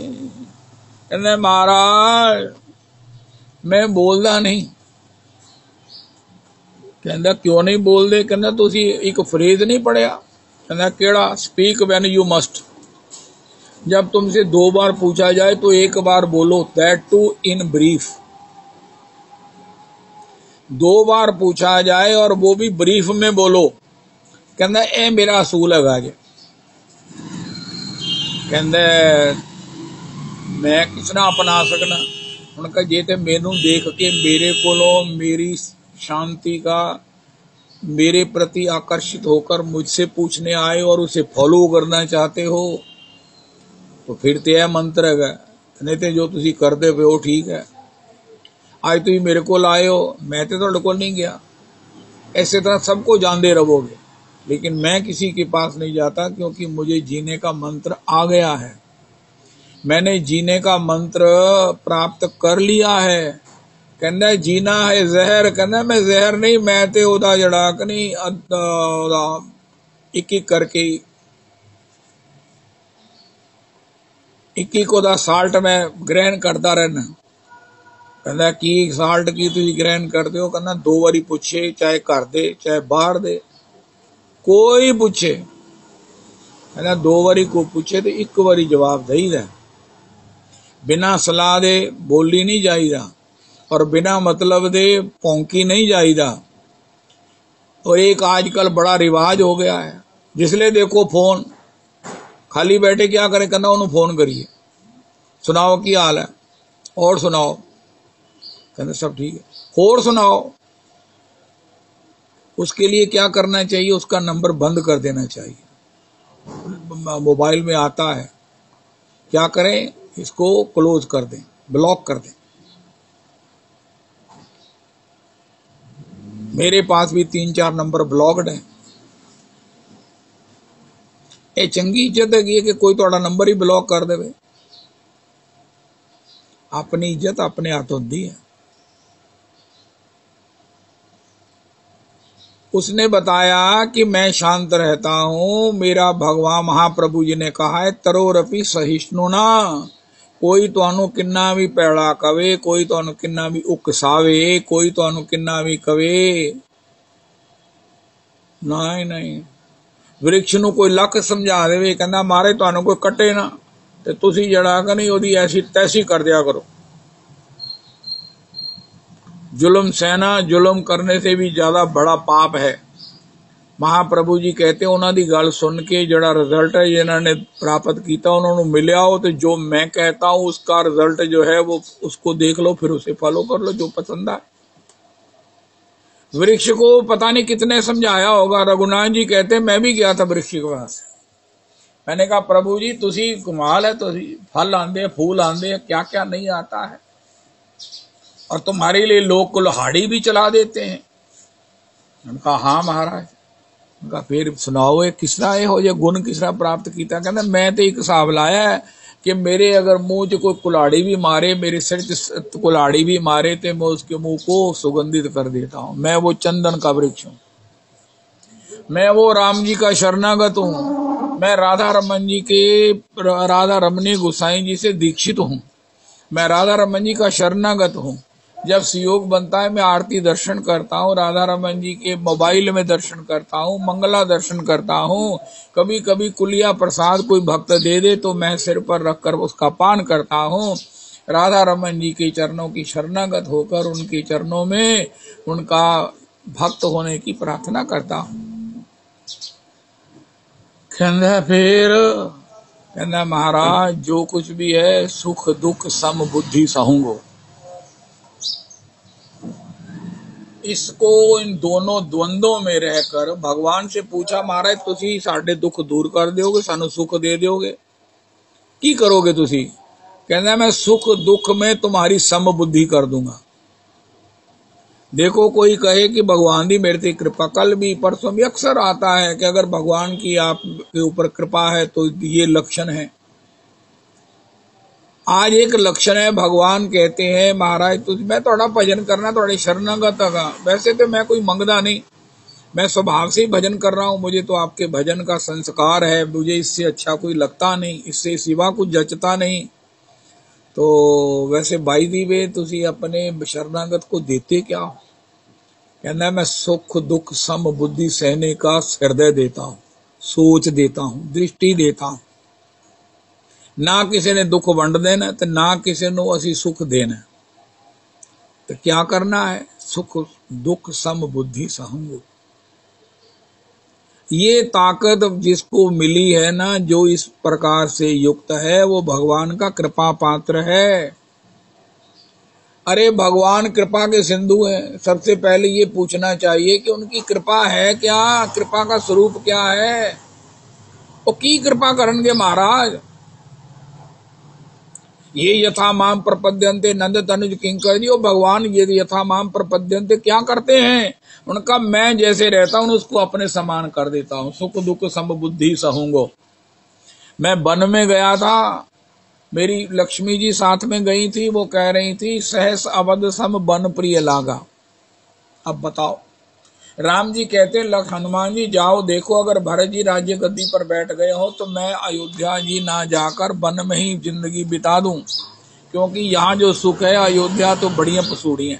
कहंदे महाराज मैं बोलदा नहीं। कहंदा क्यों नहीं बोलदे? कहंदा तुसीं एक फ्रेज नहीं पढ़िया? कहंदा केड़ा? Speak when you must. जब तुमसे 2 बार पूछा जाए तो 1 बार बोलो, दैट टू इन ब्रीफ। 2 बार पूछा जाए और वो भी ब्रीफ में बोलो। कहंदा ए मेरा असूल हैगा जी। कहंदा मैं किस तरह अपना सकना? उनका जे ते मैनू देख के मेरे कोलों मेरी शांति का मेरे प्रति आकर्षित होकर मुझसे पूछने आए और उसे फॉलो करना चाहते हो तो फिर तो यह मंत्र है। नहीं तो जो तुसी करते पे वो ठीक है। आज तुम मेरे को आए हो, मैं तो तुहाडे कोल नहीं गया। ऐसे तरह सबको जानते रहोगे, लेकिन मैं किसी के पास नहीं जाता, क्योंकि मुझे जीने का मंत्र आ गया है। मैंने जीने का मंत्र प्राप्त कर लिया है। कहना जीना है जहर। कहना मैं जहर नहीं, मैं ते ओदा जड़ा कि नहीं एक करके एक ओदा साल्ट मैं ग्रहण करता रहना। कहना की साल्ट की तुम ग्रहण करते हो? कहना 2 बारी पूछे, चाहे घर दे चाहे बाहर दे, कोई पूछे। कहना 2 बारी को पूछे तो 1 बारी जवाब दईदा। बिना सलाह दे बोली नहीं जाईदा और बिना मतलब दे भौंकी नहीं जाईदा। और एक आजकल बड़ा रिवाज हो गया है, जिसले देखो फोन, खाली बैठे क्या करें? करना उन्होंने फोन करिए, सुनाओ की हाल है, और सुनाओ। कहते सब ठीक है, और सुनाओ। उसके लिए क्या करना चाहिए? उसका नंबर बंद कर देना चाहिए। मोबाइल में आता है, क्या करें? इसको क्लोज कर दें, ब्लॉक कर दें। मेरे पास भी 3-4 नंबर ब्लॉक्ड हैं। ये चंगी इज्जत है कि कोई थोड़ा नंबर ही ब्लॉक कर दे। अपनी इज्जत अपने हाथ होती है। उसने बताया कि मैं शांत रहता हूं। मेरा भगवान महाप्रभु जी ने कहा है, तरोरपि सहिष्णु ना। कोई तुहानू किन्ना भी पैड़ा कवे, कोई तुहानू किन्ना भी उकसावे, कोई तुहानू किन्ना भी कवे, नहीं नहीं। वृक्ष नू कोई लख समझा देवे, कहना मारे तुहानू कोई कटे ना, ते तुसी जड़ा कि नहीं ओदी ऐसी तैसी कर दिया करो। जुल्म सहना जुल्म करने से भी ज्यादा बड़ा पाप है। महाप्रभु जी कहते हैं उन्होंने गल सुन के जड़ा रिजल्ट है जिन्होंने प्राप्त किया उन्होंने मिलिया हो, तो जो मैं कहता हूं उसका रिजल्ट जो है वो उसको देख लो, फिर उसे फॉलो कर लो जो पसंद आए। वृक्ष को पता नहीं कितने समझाया होगा। रघुनाथ जी कहते हैं मैं भी गया था वृक्ष के पास। मैंने कहा प्रभु जी तुसी कमाल है, तुसी फल आंदे फूल आंदे, क्या क्या नहीं आता है, और तुम्हारे लिए लोग कुल्हाड़ी भी चला देते हैं। मैंने कहा हाँ महाराज। उनका फिर सुनाओ किस तरह हो जो गुण किस तरह प्राप्त किया। कहते मैं तो एक हिसाब लाया है, कि मेरे अगर मुंह च कोई कुल्हाड़ी भी मारे, मेरे सिर च कुल्हाड़ी भी मारे, तो मैं उसके मुंह को सुगंधित कर देता हूं। मैं वो चंदन का वृक्ष हूं, मैं वो राम जी का शरणागत हूं, मैं राधा रमन जी के, राधा रमणी गोसाई जी से दीक्षित हूं, मैं राधा रमन जी का शरणागत हूं। जब संयोग बनता है मैं आरती दर्शन करता हूँ, राधा रमन जी के मोबाइल में दर्शन करता हूँ, मंगला दर्शन करता हूँ। कभी कभी कुलिया प्रसाद कोई भक्त दे दे तो मैं सिर पर रखकर उसका पान करता हूँ। राधा रमन जी के चरणों की शरणागत होकर उनके चरणों में उनका भक्त होने की प्रार्थना करता हूँ। कहना फिर कहना महाराज जो कुछ भी है सुख दुख सम बुद्धि सहूंगो। इसको इन दोनों द्वंद्वों में रहकर भगवान से पूछा, महाराज तुसी साडे दुख दूर कर दोगे, सानू सुख दे दोगे, की करोगे तुसी? कहना मैं सुख दुख में तुम्हारी सम बुद्धि कर दूंगा। देखो कोई कहे कि भगवान की मेरे से कृपा, कल भी परसों भी अक्सर आता है कि अगर भगवान की आपके ऊपर कृपा है तो ये लक्षण है। आज एक लक्षण है, भगवान कहते हैं महाराज मैं थोड़ा भजन करना थोड़े शरणागत होगा। वैसे तो मैं कोई मंगदा नहीं, मैं स्वभाव से ही भजन कर रहा हूं, मुझे तो आपके भजन का संस्कार है, मुझे इससे अच्छा कोई लगता नहीं, इससे सिवा कुछ जचता नहीं। तो वैसे बाई दी वे तुसी अपने शरणागत को देते क्या? कहना मैं सुख दुख सम बुद्धि सहने का हृदय देता हूं, सोच देता हूं, दृष्टि देता हूं। ना किसी ने दुख वंड देना तो ना किसी ने असी सुख देना। तो क्या करना है? सुख दुख सम बुद्धि सहूंगो। ये ताकत जिसको मिली है ना, जो इस प्रकार से युक्त है, वो भगवान का कृपा पात्र है। अरे भगवान कृपा के सिंधु हैं। सबसे पहले ये पूछना चाहिए कि उनकी कृपा है क्या, कृपा का स्वरूप क्या है, वो की कृपा करेंगे महाराज। ये यथा माम प्रपद्यन्ते नंद तनुज किंकर जी, भगवान ये यथा माम प्रपद्यन्ते क्या करते हैं? उनका मैं जैसे रहता हूं उसको अपने समान कर देता हूं। सुख दुख सम बुद्धि सहूंगो। मैं वन में गया था, मेरी लक्ष्मी जी साथ में गई थी, वो कह रही थी सहस अवध सम वन प्रिय लागा। अब बताओ, राम जी कहते हनुमान जी जाओ देखो, अगर भरत जी राज्य गद्दी पर बैठ गए हो तो मैं अयोध्या जी ना जाकर वन में ही जिंदगी बिता दूं, क्योंकि यहाँ जो सुख है अयोध्या तो बढ़िया पसूड़ी है।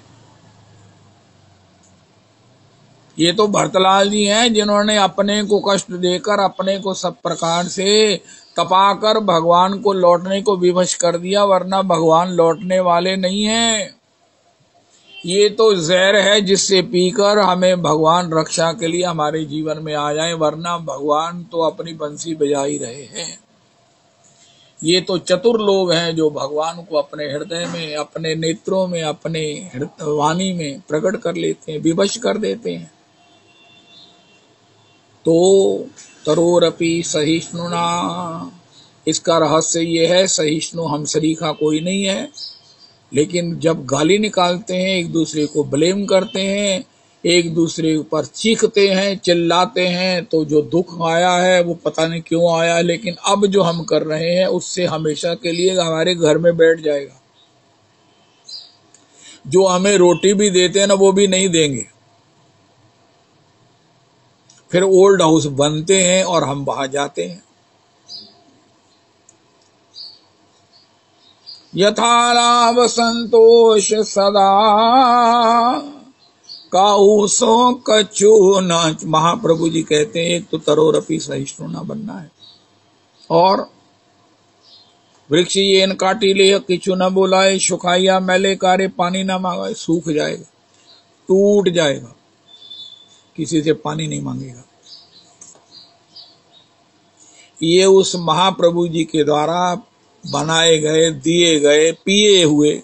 ये तो भरतलाल जी हैं जिन्होंने अपने को कष्ट देकर अपने को सब प्रकार से तपाकर भगवान को लौटने को विवश कर दिया, वरना भगवान लौटने वाले नहीं हैं। ये तो जहर है जिससे पीकर हमें भगवान रक्षा के लिए हमारे जीवन में आ जाए, वरना भगवान तो अपनी बंसी बजा ही रहे हैं। ये तो चतुर लोग हैं जो भगवान को अपने हृदय में, अपने नेत्रों में, अपने वाणी में प्रकट कर लेते हैं, विवश कर देते हैं। तो तरोरपि सहिष्णुना, इसका रहस्य ये है, सहिष्णु हम सरीखा कोई नहीं है, लेकिन जब गाली निकालते हैं, एक दूसरे को ब्लेम करते हैं, एक दूसरे पर चीखते हैं, चिल्लाते हैं, तो जो दुख आया है वो पता नहीं क्यों आया, लेकिन अब जो हम कर रहे हैं उससे हमेशा के लिए हमारे घर में बैठ जाएगा। जो हमें रोटी भी देते हैं ना, वो भी नहीं देंगे। फिर ओल्ड हाउस बनते हैं और हम वहां जाते हैं। यथा लाभ संतोष सदा काऊ सो कछु न। महाप्रभु जी कहते हैं एक तो तरोरपि सहिष्णु न बनना है, और वृक्ष ये न काटी ले किचु न बोलाए, सुखाइया मैले कारे पानी न मांगाए। सूख जाएगा, टूट जाएगा, किसी से पानी नहीं मांगेगा। ये उस महाप्रभु जी के द्वारा बनाए गए, दिए गए, पिए हुए,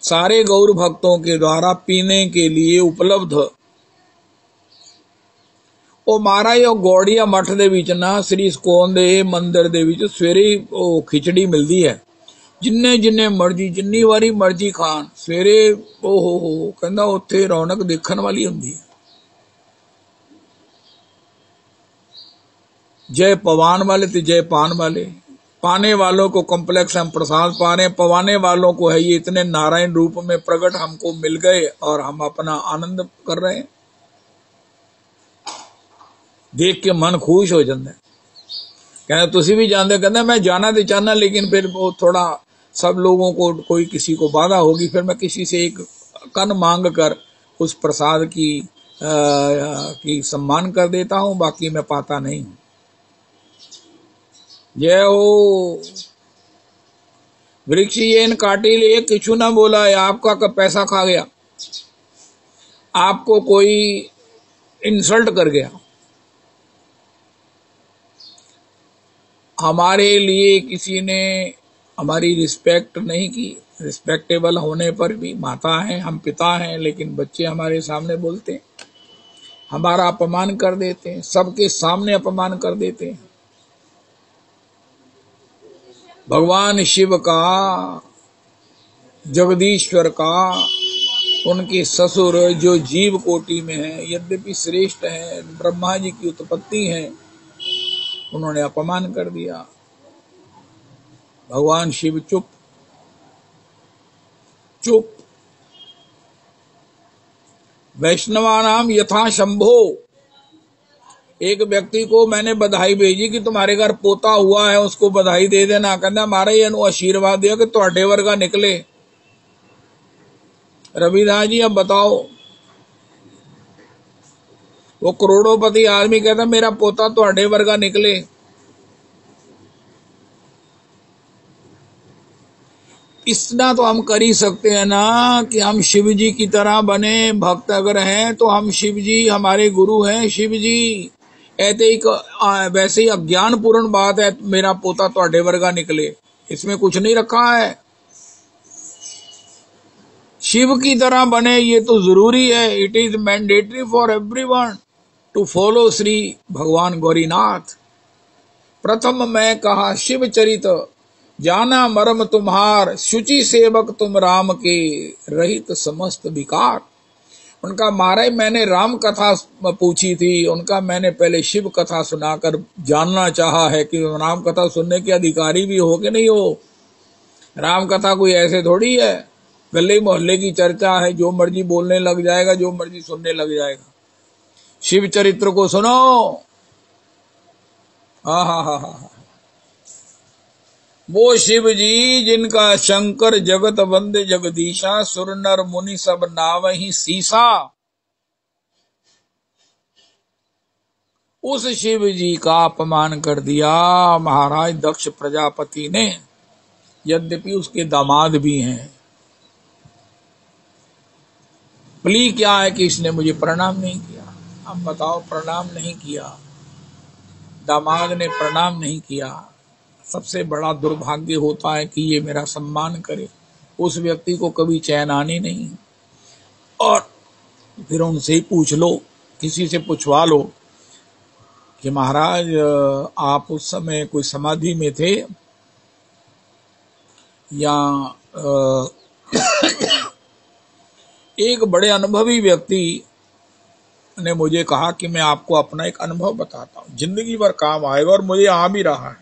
सारे गौर भक्तों के द्वारा पीने के लिए उपलब्ध ਉਹ महाराज गौड़िया मठ ਦੇ ਵਿੱਚ ਨਾ श्री ਸਕੋਨ ਦੇ ਮੰਦਿਰ ਦੇ ਵਿੱਚ ਸਵੇਰੇ ਉਹ ਖਿਚੜੀ ਮਿਲਦੀ ਹੈ। ਜਿੰਨੇ ਜਿੰਨੇ ਮਰਜੀ ਜਿੰਨੀ ਵਾਰੀ ਮਰਜੀ ਖਾਣ ਸਵੇਰੇ ਉਹ ਕਹਿੰਦਾ ਉੱਥੇ ਰੌਣਕ ਦੇਖਣ ਵਾਲੀ ਹੁੰਦੀ ਹੈ। जय पवान वाले ते जय पान वाले। पाने वालों को कॉम्प्लेक्स हम प्रसाद पा रहे हैं, पवाने वालों को है ये इतने नारायण रूप में प्रकट हमको मिल गए और हम अपना आनंद कर रहे हैं। देख के मन खुश हो जाता है। कहना तुसी भी जानते, कहना मैं जाना तो चाहना लेकिन फिर वो थोड़ा सब लोगों को कोई किसी को बाधा होगी, फिर मैं किसी से एक कन मांग कर उस प्रसाद की सम्मान कर देता हूं, बाकी मैं पाता नहीं हूं। जय हो। वृक्ष ये इन काटिल एक किछु ना बोला है, आपका कब पैसा खा गया, आपको कोई इंसल्ट कर गया, हमारे लिए किसी ने हमारी रिस्पेक्ट नहीं की। रिस्पेक्टेबल होने पर भी माता है, हम पिता हैं, लेकिन बच्चे हमारे सामने बोलते हैं, हमारा अपमान कर देते हैं, सबके सामने अपमान कर देते हैं। भगवान शिव का, जगदीश्वर का, उनके ससुर जो जीव कोटि में है, यद्यपि श्रेष्ठ है, ब्रह्मा जी की उत्पत्ति है, उन्होंने अपमान कर दिया। भगवान शिव चुप चुप। वैष्णवानाम यथा शंभो। एक व्यक्ति को मैंने बधाई भेजी कि तुम्हारे घर पोता हुआ है, उसको बधाई दे देना। कहना हमारा ये आशीर्वाद दिया कि ਤੁਹਾਡੇ वर्गा निकले। रविदास जी अब बताओ, वो करोड़ोंपति आदमी कहता मेरा पोता ਤੁਹਾਡੇ वर्गा निकले। इतना तो हम कर ही सकते हैं ना कि हम शिव जी की तरह बने। भक्त अगर हैं तो हम शिव जी, हमारे गुरु हैं शिव जी। ऐसे ही वैसे ही अज्ञान पूर्ण बात है मेरा पोता ਤੁਹਾਡੇ वर्गा निकले, इसमें कुछ नहीं रखा है। शिव की तरह बने ये तो जरूरी है। It is mandatory for everyone to follow Shri Bhagwan Gaurinath. प्रथम मैं कहा शिव चरित, जाना मरम तुम्हार, शुचि सेवक तुम राम के, रहित समस्त विकार। उनका महाराज मैंने राम कथा पूछी थी, उनका मैंने पहले शिव कथा सुनाकर जानना चाहा है कि राम कथा सुनने के अधिकारी भी हो कि नहीं हो। राम कथा कोई ऐसे थोड़ी है, गले मोहल्ले की चर्चा है, जो मर्जी बोलने लग जाएगा, जो मर्जी सुनने लग जाएगा। शिव चरित्र को सुनो। हा। वो शिव जी जिनका शंकर जगत वंद्य जगदीशा, सुर नर मुनि सब नावहि सीसा। उस शिव जी का अपमान कर दिया महाराज दक्ष प्रजापति ने, यद्यपि उसके दामाद भी हैं। प्ली क्या है कि इसने मुझे प्रणाम नहीं किया। अब बताओ, प्रणाम नहीं किया, दामाद ने प्रणाम नहीं किया। सबसे बड़ा दुर्भाग्य होता है कि ये मेरा सम्मान करे, उस व्यक्ति को कभी चैन आनी नहीं। और फिर उनसे ही पूछ लो, किसी से पूछवा लो कि महाराज आप उस समय कोई समाधि में थे या एक बड़े अनुभवी व्यक्ति ने मुझे कहा कि मैं आपको अपना एक अनुभव बताता हूं, जिंदगी भर काम आएगा और मुझे आ भी रहा है।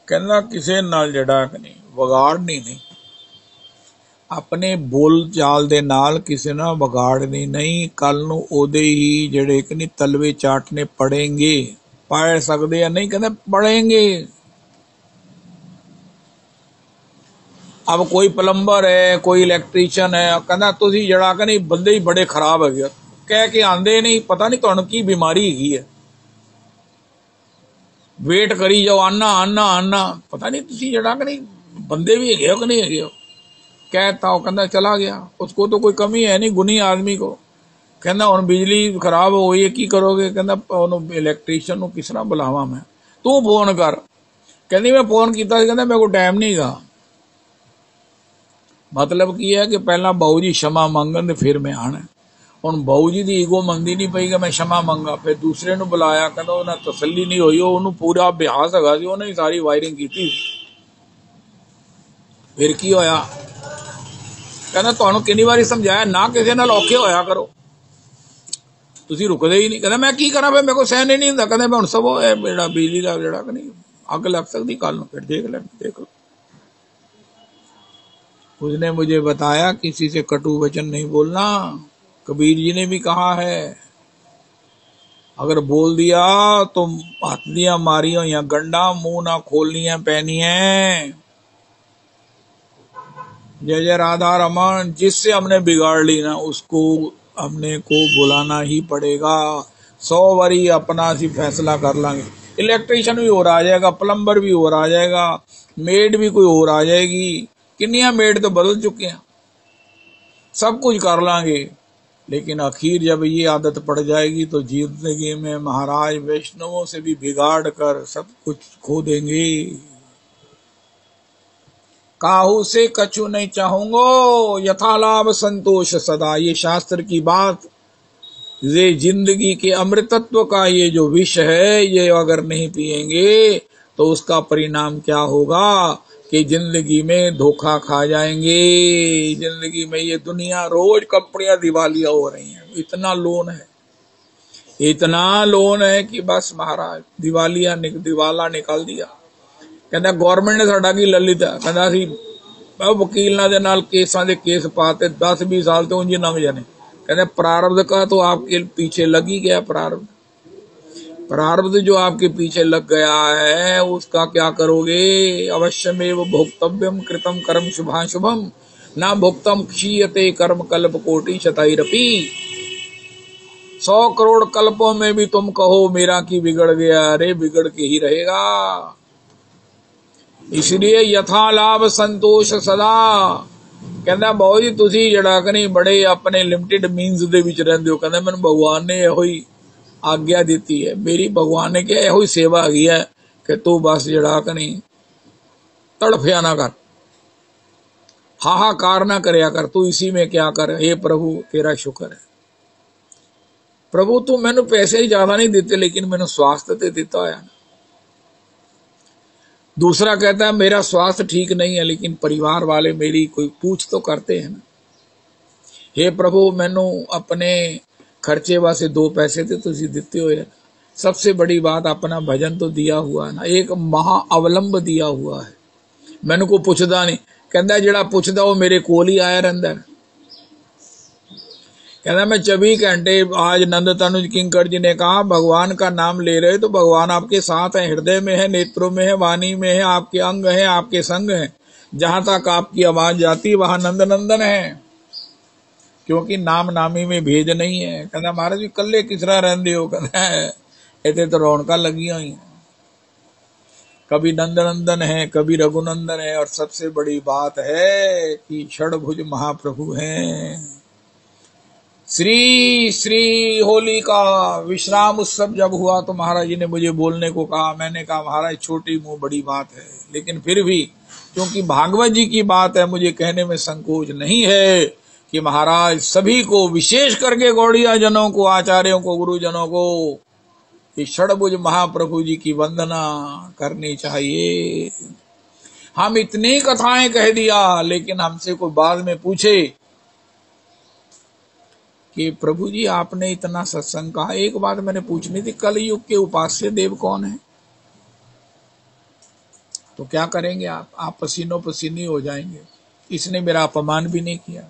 कहना किसी नाल जड़ा नहीं, विगाड़नी नहीं, अपने बोल चाल दे नाल किसी ना विगाड़नी नहीं। कल नूं ओदे ही जेड़े कि नहीं तलवे चाटने पड़ेंगे, पढ़ सकते या नहीं, कहते पढ़ेंगे। अब कोई प्लंबर है, कोई इलैक्ट्रीशियन है, कहना तुसी जड़ा कि नहीं बंदे ही बड़े खराब है, कह के आंदे नहीं, पता नहीं तुहानू की बीमारी है, वेट करी जाओ, आना आना आना, पता नहीं तुसी जड़ा कि नहीं बंदे भी है कि नहीं है। कहता हो, कहता चला गया। उसको तो कोई कमी है नहीं, गुनी आदमी को। कहना हुण बिजली खराब हो गई, की करोगे? कहना इलैक्ट्रीशियन नूं किस तरह बुलावा मैं, तू फोन कर। कहनी मैं फोन किया, कहता मेरे को टाइम नहीं गा। मतलब की है कि पहला बाऊ जी क्षमा मंगन फिर मैं आना। हुण बाऊ जी की ईगो मंगती नहीं पई कि मैं क्षमा मंगा। फिर दूसरे नूं बुलाया, कहता उन्हें तसली नहीं हुई, उन्होंने पूरा अभ्यास हैगा सी, उन्हें सारी वायरिंग की थी। फिर की होया? कहना तुहानू कितनी बारी समझाया ना किसी नाल औखे होया करो, तुसी रुकदे ही नहीं। कहना मैं की करा, मेरे को सहन ही नहीं हुंदा। कहना मैं हुण सब बिजली का जड़ा कि नहीं आग लग सकती काल में, फिर देख लो। उसने मुझे बताया किसी से कटु वचन नहीं बोलना, कबीर जी ने भी कहा है, अगर बोल दिया तो हथलियां मारियो या गंडा, मुंह ना खोलनी पहनी है। जय जय राधा रमन। जिससे हमने बिगाड़ ली ना उसको हमने को बुलाना ही पड़ेगा। 100 बारी अपना सी फैसला कर लांगे। इलेक्ट्रिशियन भी और आ जाएगा, प्लम्बर भी और आ जाएगा, मेड भी कोई और आ जाएगी, किन्नियां मेड तो बदल चुके हैं, सब कुछ कर लांगे, लेकिन आखिर जब ये आदत पड़ जाएगी तो जिंदगी में महाराज वैष्णवों से भी बिगाड़ कर सब कुछ खो देंगे। काहू से कछु नहीं चाहूंगो, यथालाभ संतोष सदा। ये शास्त्र की बात, ये जिंदगी के अमृतत्व का ये जो विष है, ये अगर नहीं पिएंगे तो उसका परिणाम क्या होगा कि जिंदगी में धोखा खा जाएंगे। जिंदगी में ये दुनिया रोज कंपनियां दिवालिया हो रही हैं, इतना लोन है कि बस महाराज दिवाला निकाल दिया। कहता गवर्नमेंट ने साडा की ललित है, कहता सी वकीलों के नाल केसां दे केस पाते 10-20 साल तो उंज लंघ जाने। कहते प्रारब्ध का तो आपके पीछे लग ही गया। प्रारब्ध जो आपके पीछे लग गया है उसका क्या करोगे। अवश्यमेव भोक्तव्यम कृतम कर्म शुभाशुभम, ना भोक्तम क्षीयते कर्म कल्प कोटि शतैरपि। 100 करोड़ कल्पों में भी तुम कहो मेरा की बिगड़ गया, अरे बिगड़ के ही रहेगा। इसलिए यथा लाभ संतोष सदा। कहता बहु जी तुसी जड़ा कनी बड़े अपने लिमिटेड मीनस दे विच रहिंदे हो। कहता मैनूं भगवान ने इहो ही आग्ञा दी है, मेरी भगवान ने क्या इहो ही सेवा हैगी है कि तू बस जड़ा कनी तड़फिया ना कर, हाहाकार ना करया कर, तू इसी में क्या कर। हे प्रभु तेरा शुक्र है प्रभु, तू मैनू पैसे ही ज्यादा नहीं देते लेकिन मैनू स्वास्थ्य ते दिता है। दूसरा कहता है मेरा स्वास्थ्य ठीक नहीं है लेकिन परिवार वाले मेरी कोई पूछ तो करते हैं ना। हे प्रभु मैनू अपने खर्चे वास्ते 2 पैसे ते तुसी दिते हुए है। सबसे बड़ी बात अपना भजन तो दिया हुआ है ना, एक महा अवलंब दिया हुआ है, मैनू को पुछदा नहीं। कहता जेड़ा पुछदा वो मेरे कोल ही आया रहंदा है। कहता मैं 24 घंटे, आज नंद तनुज किंकर जी ने कहा भगवान का नाम ले रहे तो भगवान आपके साथ है, हृदय में है, नेत्रों में है, वाणी में है, आपके अंग है, आपके संग है, जहां तक आपकी आवाज जाती वहां नंद नंदन है, क्योंकि नाम नामी में भेद नहीं है। कहता महाराज जी कल्ले किस तरह रहंदे हो। कहता इतने तो रौनक लगी हुई है, कभी नंद नंदन है, कभी रघुनंदन है, और सबसे बड़ी बात है कि षडभुज महाप्रभु हैं। श्री होली का विश्राम उत्सव जब हुआ तो महाराज जी ने मुझे बोलने को कहा। मैंने कहा महाराज छोटी मुंह बड़ी बात है, लेकिन फिर भी क्योंकि भागवत जी की बात है मुझे कहने में संकोच नहीं है कि महाराज सभी को, विशेष करके गौड़िया जनों को, आचार्यों को, गुरुजनों को इस षडभुज महाप्रभु जी की वंदना करनी चाहिए। हम इतनी कथाएं कह दिया लेकिन हमसे कोई बाद में पूछे कि प्रभु जी आपने इतना सत्संग कहा, एक बात मैंने पूछनी थी, कल युग के उपास्य देव कौन है? तो क्या करेंगे आप पसीनों पसीनी हो जाएंगे। इसने मेरा अपमान भी नहीं किया,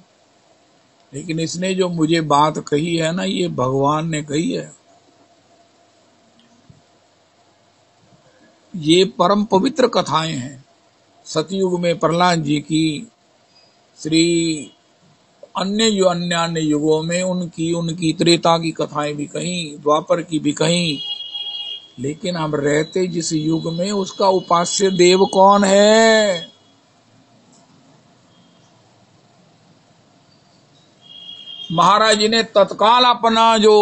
लेकिन इसने जो मुझे बात कही है ना, ये भगवान ने कही है। ये परम पवित्र कथाएं हैं। सतयुग में प्रहलाद जी की, श्री अन्य युगों में उनकी त्रेता की कथाएं भी कहीं, द्वापर की भी कहीं, लेकिन हम रहते जिस युग में उसका उपास्य देव कौन है? महाराज जी ने तत्काल अपना जो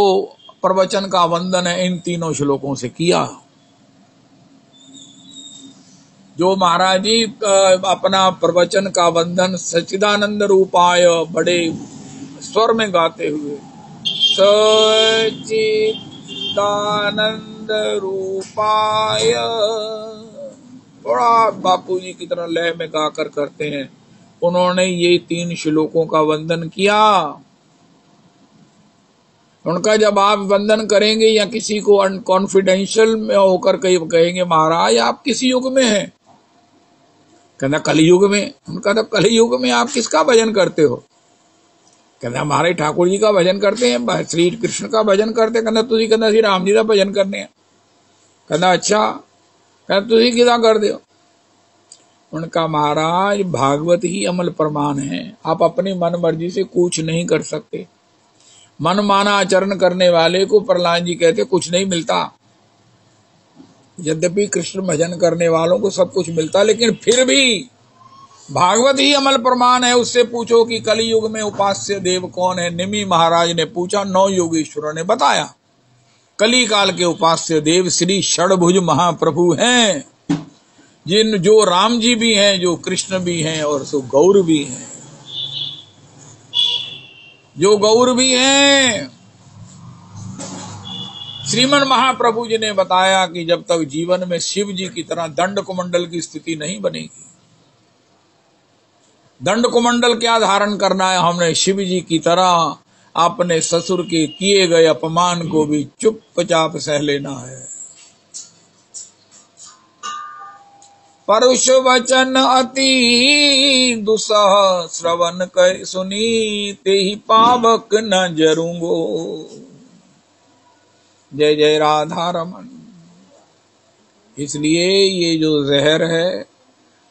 प्रवचन का वंदन है इन 3 श्लोकों से किया। जो महाराज जी अपना प्रवचन का वंदन सच्चिदानंद रूपाय बड़े स्वर में गाते हुए, सच्चिदानंद रूपाय, थोड़ा बापू जी की तरह लय में गाकर करते हैं, उन्होंने ये 3 श्लोकों का वंदन किया। उनका जब आप वंदन करेंगे या किसी को कॉन्फिडेंशियल में होकर कहेंगे महाराज आप किस युग में हैं, कहना कलयुग में। उनका तो कलयुग में आप किसका भजन करते हो? कहना हमारे ठाकुर जी का भजन करते हैं, श्री कृष्ण का भजन करते हैं। कहना तुझी कहना श्री राम जी का भजन करने। कहना अच्छा, कहना तुझी किदा कर दो। उनका महाराज भागवत ही अमल प्रमाण है, आप अपनी मन मर्जी से कुछ नहीं कर सकते। मन माना आचरण करने वाले को प्रहलाद जी कहते कुछ नहीं मिलता। यद्यपि कृष्ण भजन करने वालों को सब कुछ मिलता, लेकिन फिर भी भागवत ही अमल प्रमाण है। उससे पूछो कि कलयुग में उपास्य देव कौन है। निमि महाराज ने पूछा, 9 योगेश्वरों ने बताया। कली काल के उपास्य देव श्री षडभुज महाप्रभु हैं, जिन जो राम जी भी हैं, जो कृष्ण भी हैं और सो गौर भी हैं, जो गौर भी हैं। श्रीमन महाप्रभु जी ने बताया कि जब तक जीवन में शिव जी की तरह दंड कुमंडल की स्थिति नहीं बनेगी। दंड कुमंडल क्या धारण करना है? हमने शिव जी की तरह अपने ससुर के किए गए अपमान को भी चुपचाप सह लेना है। परुष वचन अति दुसह श्रवण कर सुनी, ते ही पावक न जरूंगो। जय जय राधा रमन। इसलिए ये जो जहर है,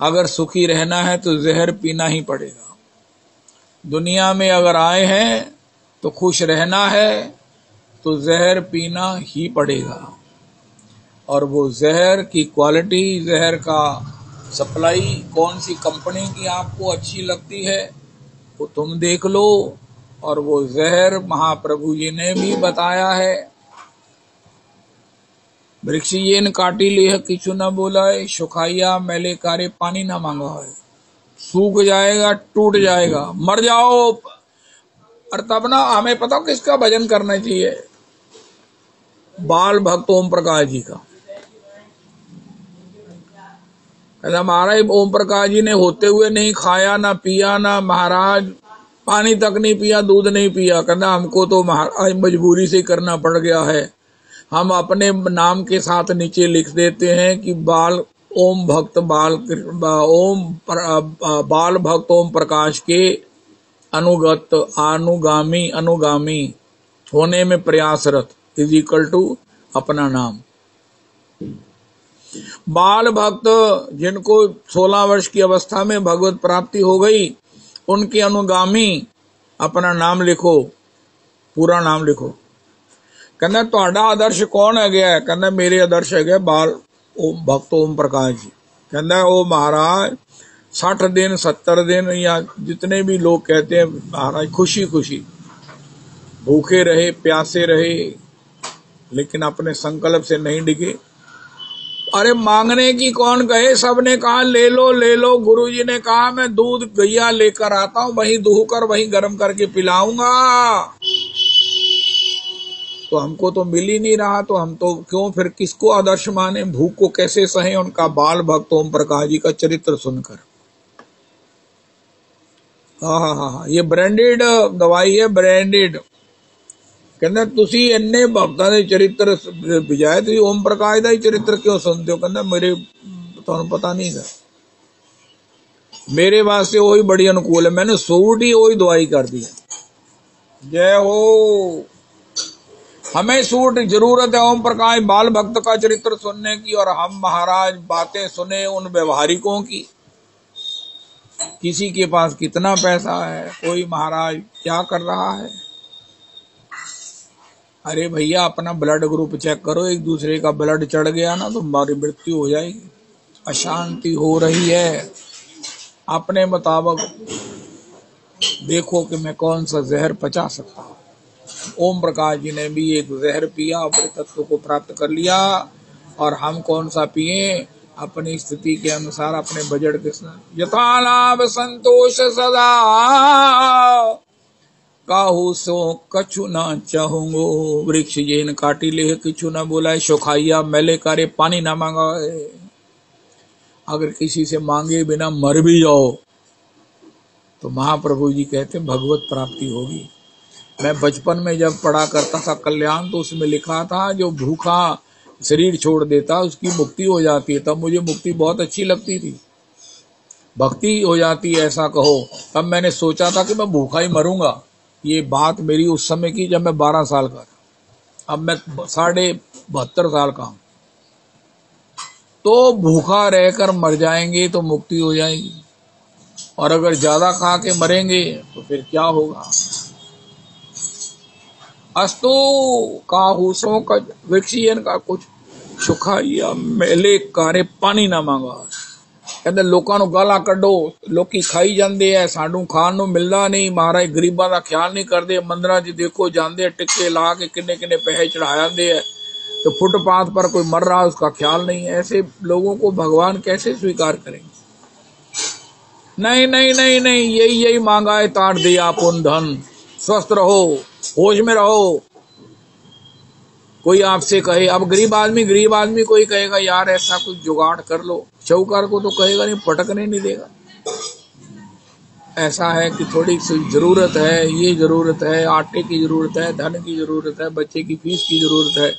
अगर सुखी रहना है तो जहर पीना ही पड़ेगा। दुनिया में अगर आए हैं तो खुश रहना है तो जहर पीना ही पड़ेगा। और वो जहर की क्वालिटी, जहर का सप्लाई कौन सी कंपनी की आपको अच्छी लगती है वो तुम देख लो। और वो जहर महाप्रभु जी ने भी बताया है। वृक्ष ये न काटी लेह किछु न बोला है, सुखाइया मैले कारे पानी न मांगा है। सूख जाएगा, टूट जाएगा, मर जाओ। और तब ना हमें पता किसका भजन करना चाहिए? बाल भक्त ओम प्रकाश जी का। महाराज ओम प्रकाश जी ने होते हुए नहीं खाया, ना पिया, ना महाराज पानी तक नहीं पिया, दूध नहीं पिया। कहना हमको तो महाराज मजबूरी से करना पड़ गया है। हम अपने नाम के साथ नीचे लिख देते हैं कि बाल ओम भक्त बाल भक्त ओम प्रकाश के अनुगत अनुगामी होने में प्रयासरत इज इक्वल टू अपना नाम। बाल भक्त जिनको 16 वर्ष की अवस्था में भगवत प्राप्ति हो गई, उनके अनुगामी अपना नाम लिखो, पूरा नाम लिखो। कहना ਤੁਹਾਡਾ आदर्श कौन है गया? कहना मेरे आदर्श है गया बाल ओम भक्त ओम प्रकाश जी। कहना ओ महाराज 60 दिन 70 दिन या जितने भी लोग कहते हैं महाराज खुशी खुशी भूखे रहे, प्यासे रहे, लेकिन अपने संकल्प से नहीं डिगे। अरे मांगने की कौन कहे, सबने कहा ले लो ले लो। गुरुजी ने कहा मैं दूध गैया लेकर आता हूं, वहीं दूह कर वहीं गर्म करके पिलाऊंगा। तो हमको तो मिल ही नहीं रहा, तो हम तो क्यों फिर किसको आदर्श माने? भूख को कैसे सहे? उनका बाल भक्त ओम प्रकाश जी का चरित्र सुनकर। हाँ, ये ब्रांडेड दवाई है, ब्रांडेड। कहना तुसी इन्ने भक्तां दे चरित्र बजाए तुसी ओम प्रकाश दा ही चरित्र क्यों सुनते हो? कहना मेरे तुहानू पता नहीं है, मेरे वास्ते वही बड़ी अनुकूल है, मैंने सूट ही वही दवाई कर दी। जय हो। हमें सूट जरूरत है ओम प्रकाश बाल भक्त का चरित्र सुनने की, और हम महाराज बातें सुने उन व्यवहारिकों की। किसी के पास कितना पैसा है, कोई महाराज क्या कर रहा है। अरे भैया अपना ब्लड ग्रुप चेक करो, एक दूसरे का ब्लड चढ़ गया ना तो हमारी मृत्यु हो जाएगी। अशांति हो रही है, अपने मुताबिक देखो कि मैं कौन सा जहर पचा सकता हूँ। ओम प्रकाश जी ने भी एक जहर पिया, अपने तत्व को प्राप्त कर लिया। और हम कौन सा पिए? अपनी स्थिति के अनुसार, अपने बजट के साथ। यथा लाभ संतोष सदा काहू सो कछु न चाहूंगो। वृक्ष ये न काटी ले किछु न बोला, सुखाइया मैले कारे पानी न मांगा। अगर किसी से मांगे बिना मर भी जाओ तो महाप्रभु जी कहते भगवत प्राप्ति होगी। मैं बचपन में जब पढ़ा करता था कल्याण, तो उसमें लिखा था जो भूखा शरीर छोड़ देता उसकी मुक्ति हो जाती है। तब मुझे मुक्ति बहुत अच्छी लगती थी, भक्ति हो जाती है ऐसा कहो। तब मैंने सोचा था कि मैं भूखा ही मरूंगा। ये बात मेरी उस समय की जब मैं 12 साल का था। अब मैं 72.5 साल का हूं। तो भूखा रहकर मर जाएंगे तो मुक्ति हो जाएगी, और अगर ज्यादा खा के मरेंगे तो फिर क्या होगा। अस्तु काहूसों का विक्षीयन का कुछ सुखा या मेले कारे पानी ना मांगा। कहते लोगों ਨੂੰ गाला ਕੱਢੋ, ਲੋਕੀ ਖਾਈ ਜਾਂਦੇ ਐ, ਸਾਨੂੰ ਖਾਣ ਨੂੰ ਮਿਲਦਾ ਨਹੀਂ। ਮਹਾਰਾਜ ਗਰੀਬਾਂ ਦਾ ਖਿਆਲ ਨਹੀਂ ਕਰਦੇ। ਮੰਦਰਾਂ 'ਚ देखो ਜਾਂਦੇ टिक्के ला के किन्ने किन्ने पैसे चढ़ा जाते हैं, तो फुटपाथ पर कोई मर रहा है उसका ख्याल नहीं है। ऐसे लोगों को भगवान कैसे स्वीकार करेंगे। नहीं नहीं नहीं नहीं, यही मांगा है तार दे आपुन धन। स्वस्थ रहो, होश में रहो। कोई आपसे कहे, अब गरीब आदमी कोई कहेगा यार ऐसा कुछ जुगाड़ कर लो, चौकार को तो कहेगा नहीं, पटकने नहीं देगा। ऐसा है कि थोड़ी सी जरूरत है, ये जरूरत है, आटे की जरूरत है, धन की जरूरत है, बच्चे की फीस की जरूरत है,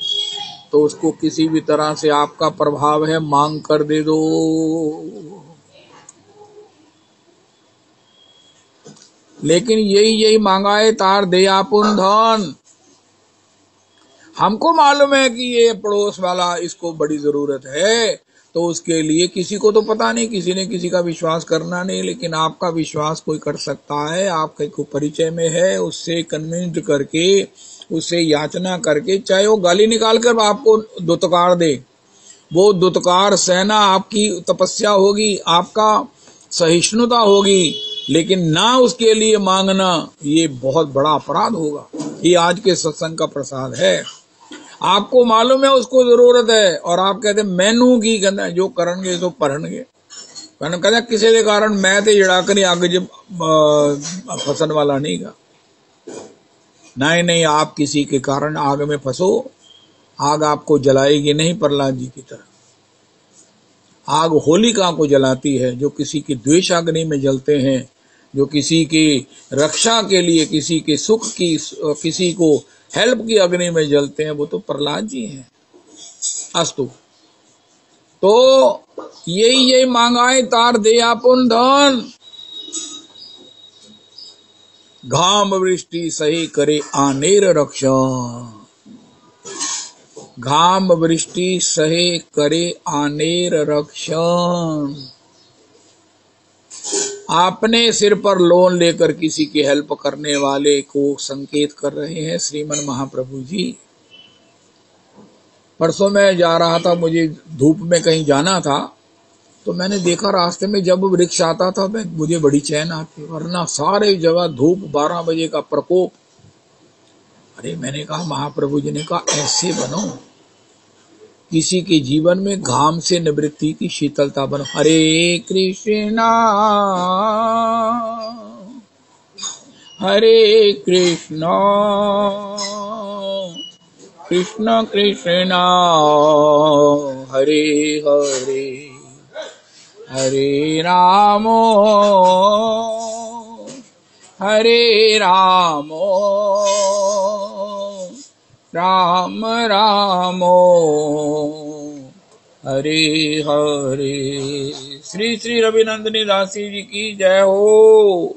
तो उसको किसी भी तरह से आपका प्रभाव है मांग कर दे दो। लेकिन यही मांगा है तार दे आपुन धन। हमको मालूम है कि ये पड़ोस वाला इसको बड़ी जरूरत है, तो उसके लिए किसी को तो पता नहीं, किसी ने किसी का विश्वास करना नहीं, लेकिन आपका विश्वास कोई कर सकता है। आपके को परिचय में है, उससे कन्विंस्ड करके, उससे याचना करके, चाहे वो गाली निकाल कर आपको दुत्कार दे, वो दुत्कार सहना आपकी तपस्या होगी, आपका सहिष्णुता होगी, लेकिन ना उसके लिए मांगना ये बहुत बड़ा अपराध होगा। ये आज के सत्संग का प्रसाद है। आपको मालूम है उसको जरूरत है, और आप कहते मैनू की कहना जो करनगे तो भरनगे। मैंने कहना किसी के कारण मैं तो जड़ा कर अग च फसन वाला नहीं गा। नहीं, आप किसी के कारण आग में फंसो, आग आपको जलाएगी नहीं। प्रहलाद जी की तरह आग होलिका को जलाती है, जो किसी की द्वेष अग्नि में जलते हैं, जो किसी की रक्षा के लिए, किसी के सुख की, किसी को हेल्प की अग्नि में जलते हैं, वो तो प्रहलाद जी हैं। अस्तु, तो यही मांगाए तार दे आपुन धन। घाम वृष्टि सही करे आनेर रक्षा। घाम वृष्टि सहे करे आनेर रक्षण। आपने सिर पर लोन लेकर किसी की हेल्प करने वाले को संकेत कर रहे हैं श्रीमन महाप्रभु जी। परसों मैं जा रहा था, मुझे धूप में कहीं जाना था, तो मैंने देखा रास्ते में जब वृक्ष आता था मुझे बड़ी चैन आती, वरना सारे जगह धूप, 12 बजे का प्रकोप। अरे मैंने कहा, महाप्रभु जी ने कहा ऐसे बनो, किसी के जीवन में घाम से निवृत्ति की शीतलता बनो। हरे कृष्णा हरे कृष्णा कृष्ण कृष्णा हरे हरे, हरे रामो हरे रामो राम रामो हरे हरे। श्री श्री रविनंदिनी दासी जी की जय हो।